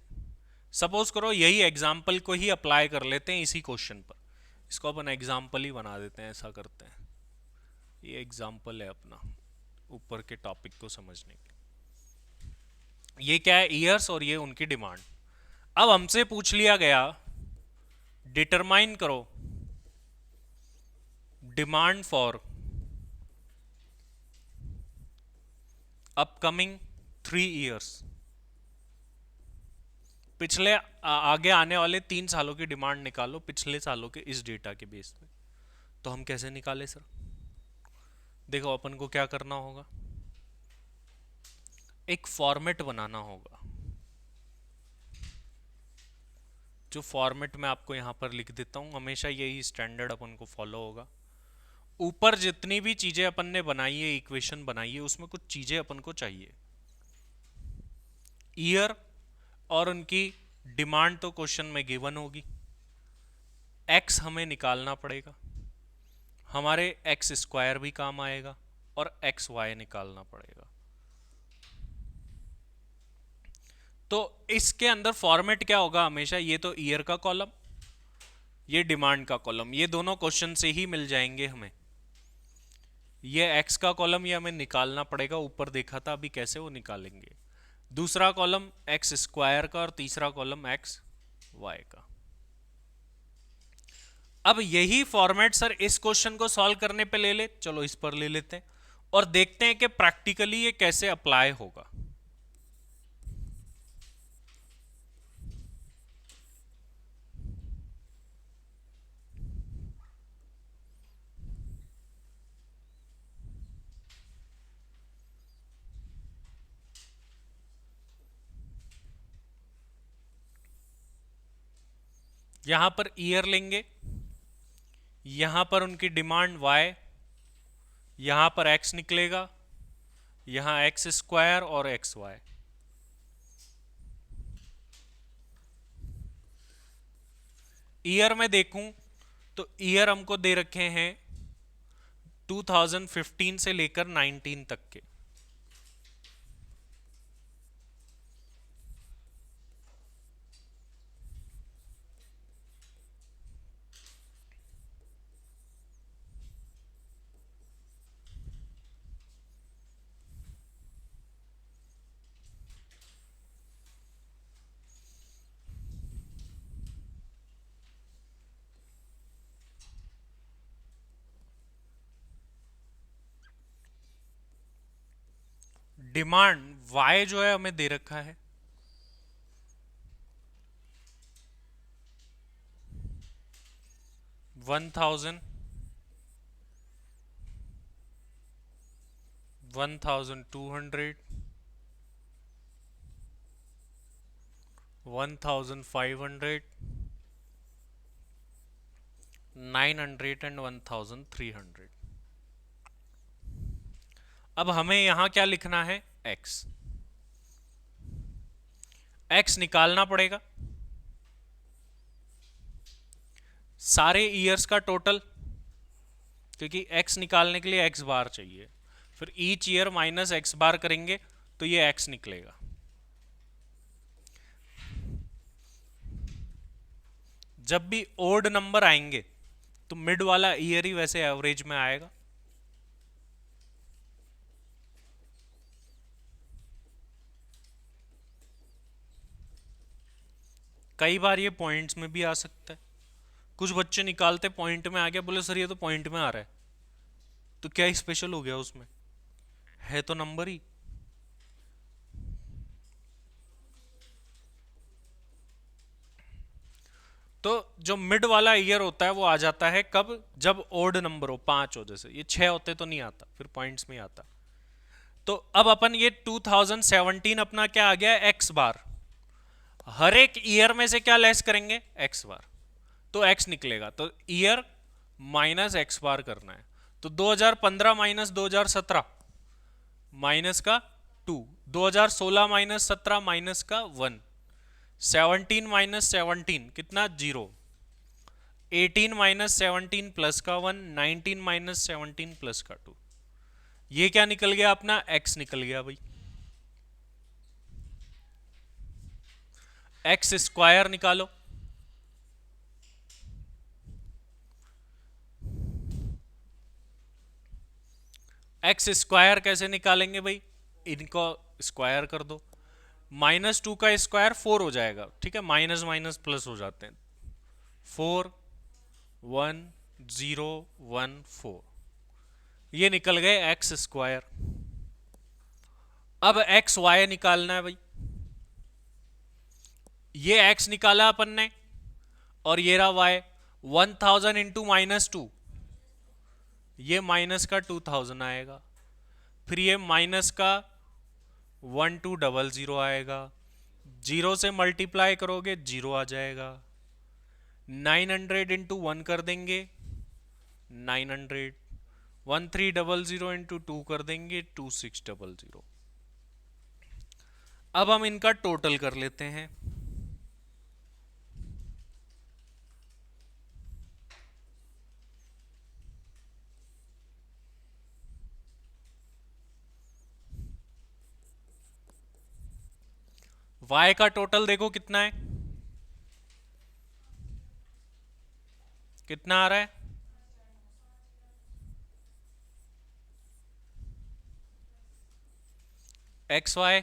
Speaker 1: सपोज करो यही एग्जाम्पल को ही अप्लाई कर लेते हैं इसी क्वेश्चन पर। इसको अपन एग्जाम्पल ही बना देते हैं, ऐसा करते हैं। ये एग्जाम्पल है अपना ऊपर के टॉपिक को समझने के। ये क्या है, ईयर्स, और ये उनकी डिमांड। अब हमसे पूछ लिया गया डिटरमाइन करो डिमांड फॉर अपकमिंग 3 ईयर्स। पिछले आगे आने वाले 3 सालों की डिमांड निकालो पिछले सालों के इस डेटा के बेस पे। तो हम कैसे निकाले सर? देखो अपन को क्या करना होगा, एक फॉर्मेट बनाना होगा। जो फॉर्मेट मैं आपको यहां पर लिख देता हूं, हमेशा यही स्टैंडर्ड अपन को फॉलो होगा। ऊपर जितनी भी चीजें अपन ने बनाई है, इक्वेशन बनाई है, उसमें कुछ चीजें अपन को चाहिए। ईयर और उनकी डिमांड तो क्वेश्चन में गिवन होगी। एक्स हमें निकालना पड़ेगा, हमारे एक्स स्क्वायर भी काम आएगा, और एक्स वाई निकालना पड़ेगा। तो इसके अंदर फॉर्मेट क्या होगा हमेशा, ये तो ईयर का कॉलम, ये डिमांड का कॉलम, ये दोनों क्वेश्चन से ही मिल जाएंगे हमें। ये एक्स का कॉलम ये हमें निकालना पड़ेगा, ऊपर देखा था अभी कैसे वो निकालेंगे। दूसरा कॉलम एक्स स्क्वायर का और तीसरा कॉलम एक्स वाई का। अब यही फॉर्मेट सर इस क्वेश्चन को सॉल्व करने पे ले ले, चलो इस पर ले लेते हैं और देखते हैं कि प्रैक्टिकली ये कैसे अप्लाई होगा। यहां पर ईयर लेंगे, यहां पर उनकी डिमांड y, यहां पर x निकलेगा, यहां एक्स स्क्वायर और एक्स वाई। ईयर में देखूं तो ईयर हमको दे रखे हैं 2015 से लेकर 19 तक के। डिमांड y जो है हमें दे रखा है 1000, 1200, 1500, 900 एंड 1300। अब हमें यहां क्या लिखना है, x। x निकालना पड़ेगा, सारे ईयर्स का टोटल क्योंकि x निकालने के लिए x बार चाहिए, फिर ईच ईयर माइनस x बार करेंगे तो ये x निकलेगा। जब भी ओड नंबर आएंगे तो मिड वाला ईयर ही वैसे एवरेज में आएगा। कई बार ये पॉइंट्स में भी आ सकता है। कुछ बच्चे निकालते पॉइंट में आ गया, बोले सर ये तो पॉइंट में आ रहा है, तो क्या स्पेशल हो गया उसमें, है तो नंबर ही। तो जो मिड वाला ईयर होता है वो आ जाता है कब, जब ओड नंबर हो, 5 हो, जैसे ये 6 होते तो नहीं आता, फिर पॉइंट्स में ही आता। तो अब अपन ये 2017 अपना क्या आ गया, एक्स बार। हर एक ईयर में से क्या लेस करेंगे, एक्स बार, तो एक्स निकलेगा। तो ईयर माइनस एक्स बार करना है। तो 2015 माइनस 2017 माइनस का 2, 2016 माइनस 17 माइनस का 1, 17 माइनस 17 कितना 0, 18 माइनस 17 प्लस का 1, 19 माइनस 17 प्लस का 2। ये क्या निकल गया अपना, x निकल गया भाई। एक्स स्क्वायर निकालो। एक्स स्क्वायर कैसे निकालेंगे भाई, इनको स्क्वायर कर दो। -2 का स्क्वायर 4 हो जाएगा, ठीक है, माइनस माइनस प्लस हो जाते हैं। 4 1 0 1 4, ये निकल गए एक्स स्क्वायर। अब एक्स वाई निकालना है भाई। ये एक्स निकाला अपन ने और ये रहा वाई। 1000 इंटू -2, ये माइनस का 2000 आएगा। फिर ये माइनस का 1200 आएगा। 0 से मल्टीप्लाई करोगे 0 आ जाएगा। 900 इंटू 1 कर देंगे 900, 1300 इंटू 2 कर देंगे 2600। अब हम इनका टोटल कर लेते हैं। y का टोटल देखो कितना है, कितना आ रहा है, एक्स वाई।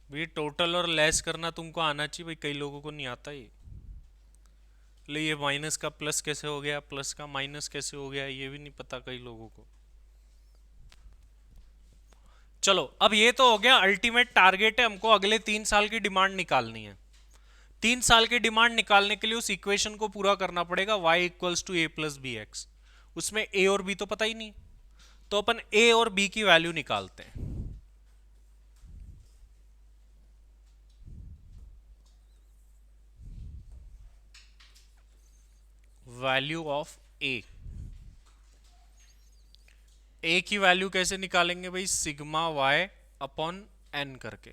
Speaker 1: भाई टोटल और लेस करना तुमको आना चाहिए भाई, कई लोगों को नहीं आता ये। ये माइनस का प्लस कैसे हो गया, प्लस का माइनस कैसे हो गया, ये भी नहीं पता कई लोगों को। चलो अब ये तो हो गया, अल्टीमेट टारगेट है, हमको अगले 3 साल की डिमांड निकालनी है। 3 साल की डिमांड निकालने के लिए उस इक्वेशन को पूरा करना पड़ेगा, y equals to A plus B X. उसमें a और b तो पता ही नहीं, तो अपन a और b की वैल्यू निकालते हैं। वैल्यू ऑफ a, a की वैल्यू कैसे निकालेंगे भाई, सिग्मा y अपॉन n करके।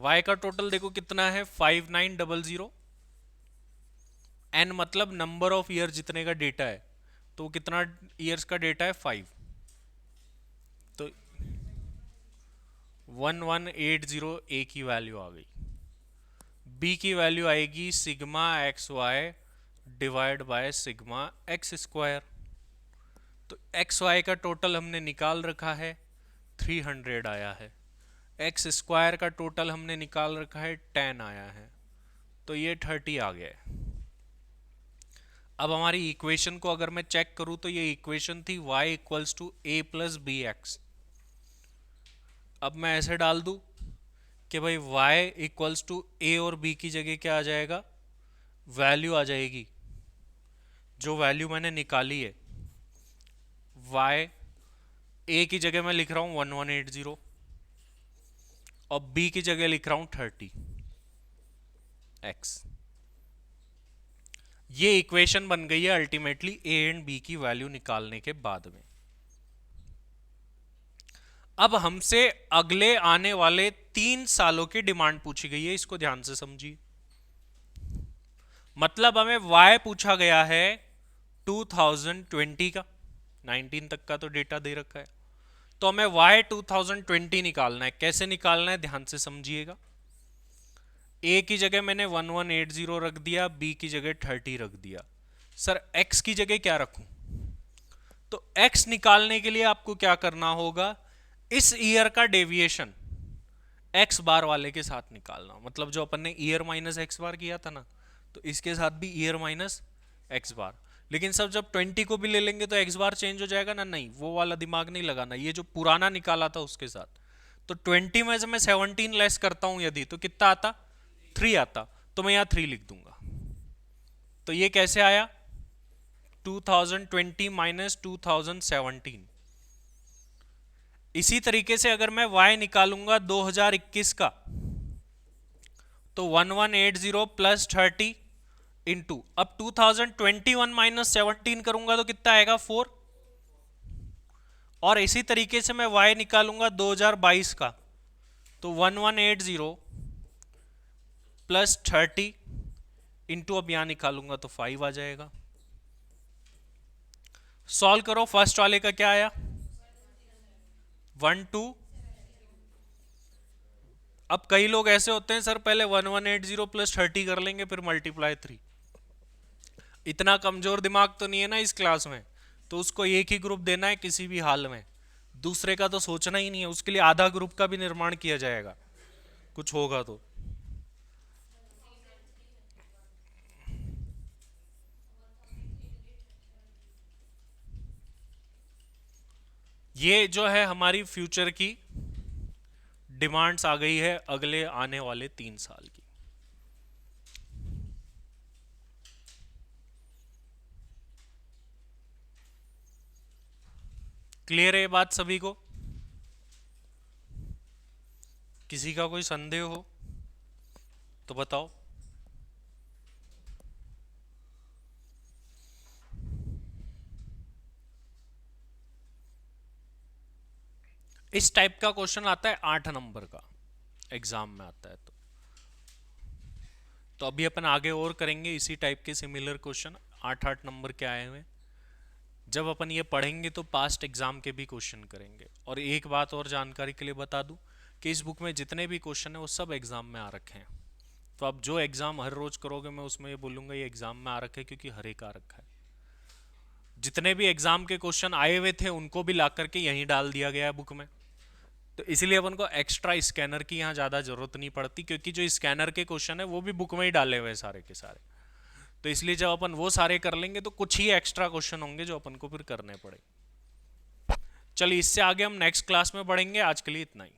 Speaker 1: y का टोटल देखो कितना है 5900, n मतलब नंबर ऑफ ईयर जितने का डेटा है, तो कितना ईयर्स का डेटा है 5, तो 1180 a की वैल्यू आ गई। b की वैल्यू आएगी sigma X Y divide by sigma X square. तो एक्स वाई का टोटल हमने निकाल रखा है 300 आया है, एक्स स्क्वायर का टोटल हमने निकाल रखा है 10 आया है, तो ये 30 आ गया है। अब हमारी इक्वेशन को अगर मैं चेक करूं तो ये इक्वेशन थी y equals to A plus B X. अब मैं ऐसे डाल दूं कि भाई y इक्वल्स टू ए और b की जगह क्या आ जाएगा, वैल्यू आ जाएगी जो वैल्यू मैंने निकाली है। y a की जगह मैं लिख रहा हूं 1180 और b की जगह लिख रहा हूं 30x। ये इक्वेशन बन गई है अल्टीमेटली a एंड b की वैल्यू निकालने के बाद में। अब हमसे अगले आने वाले 3 सालों की डिमांड पूछी गई है, इसको ध्यान से समझिए। मतलब हमें y पूछा गया है 2020 का, 19 तक का तो डेटा दे रखा है, तो हमें y 2020 निकालना है। कैसे निकालना है ध्यान से समझिएगा। a की जगह मैंने 1180 रख दिया, b की जगह 30 रख दिया। सर x की जगह क्या रखूं? तो x निकालने के लिए आपको क्या करना होगा, इस ईयर का डेविएशन x बार वाले के साथ निकालना। मतलब जो अपन ने ईयर माइनस x बार किया था ना, तो इसके साथ भी ईयर माइनस x बार। लेकिन सब जब 20 को भी ले लेंगे तो x बार चेंज हो जाएगा ना, नहीं वो वाला दिमाग नहीं लगाना, ये जो पुराना निकाला था उसके साथ। तो 20 में से मैं 17 लेस करता हूं यदि, तो कितना आता, 3 आता, तो मैं यहाँ 3 लिख दूंगा। तो ये कैसे आया, 2020 माइनस 2017। इसी तरीके से अगर मैं y निकालूंगा 2021 का, तो 1180 प्लस 30 इंटू, अब 2021 माइनस 17 करूंगा तो कितना आएगा, 4। और इसी तरीके से मैं y निकालूंगा 2022 का, तो 1180 प्लस 30 इंटू, अब यहां निकालूंगा तो 5 आ जाएगा। सॉल्व करो, फर्स्ट वाले का क्या आया, 1 2। अब कई लोग ऐसे होते हैं सर पहले 1180 प्लस 30 कर लेंगे फिर मल्टीप्लाई 3। इतना कमजोर दिमाग तो नहीं है ना इस क्लास में, तो उसको एक ही ग्रुप देना है किसी भी हाल में, दूसरे का तो सोचना ही नहीं है। उसके लिए आधा ग्रुप का भी निर्माण किया जाएगा कुछ होगा तो। ये जो है हमारी फ्यूचर की डिमांड्स आ गई है अगले आने वाले 3 साल की। क्लियर है ये बात सभी को? किसी का कोई संदेह हो तो बताओ। इस टाइप का क्वेश्चन आता है 8 नंबर का, एग्जाम में आता है। तो अभी अपन आगे और करेंगे इसी टाइप के सिमिलर क्वेश्चन 8-8 नंबर के आए हुए। जब अपन ये पढ़ेंगे तो पास्ट एग्जाम के भी क्वेश्चन करेंगे। और एक बात और जानकारी के लिए बता दूं कि इस बुक में जितने भी क्वेश्चन है वो सब एग्जाम में आ रखे हैं। तो आप जो एग्जाम हर रोज करोगे मैं उसमें ये बोलूंगा ये एग्जाम में आ रखे हैं, क्योंकि हर एक आ रखा है। जितने भी एग्जाम के क्वेश्चन आए हुए थे उनको भी ला करके यहीं डाल दिया गया है बुक में। तो इसलिए अपन को एक्स्ट्रा स्कैनर की यहाँ ज़्यादा जरूरत नहीं पड़ती, क्योंकि जो स्कैनर के क्वेश्चन है वो भी बुक में ही डाले हुए हैं सारे के सारे। तो इसलिए जब अपन वो सारे कर लेंगे तो कुछ ही एक्स्ट्रा क्वेश्चन होंगे जो अपन को फिर करने पड़े। चलिए इससे आगे हम नेक्स्ट क्लास में पढ़ेंगे, आज के लिए इतना ही।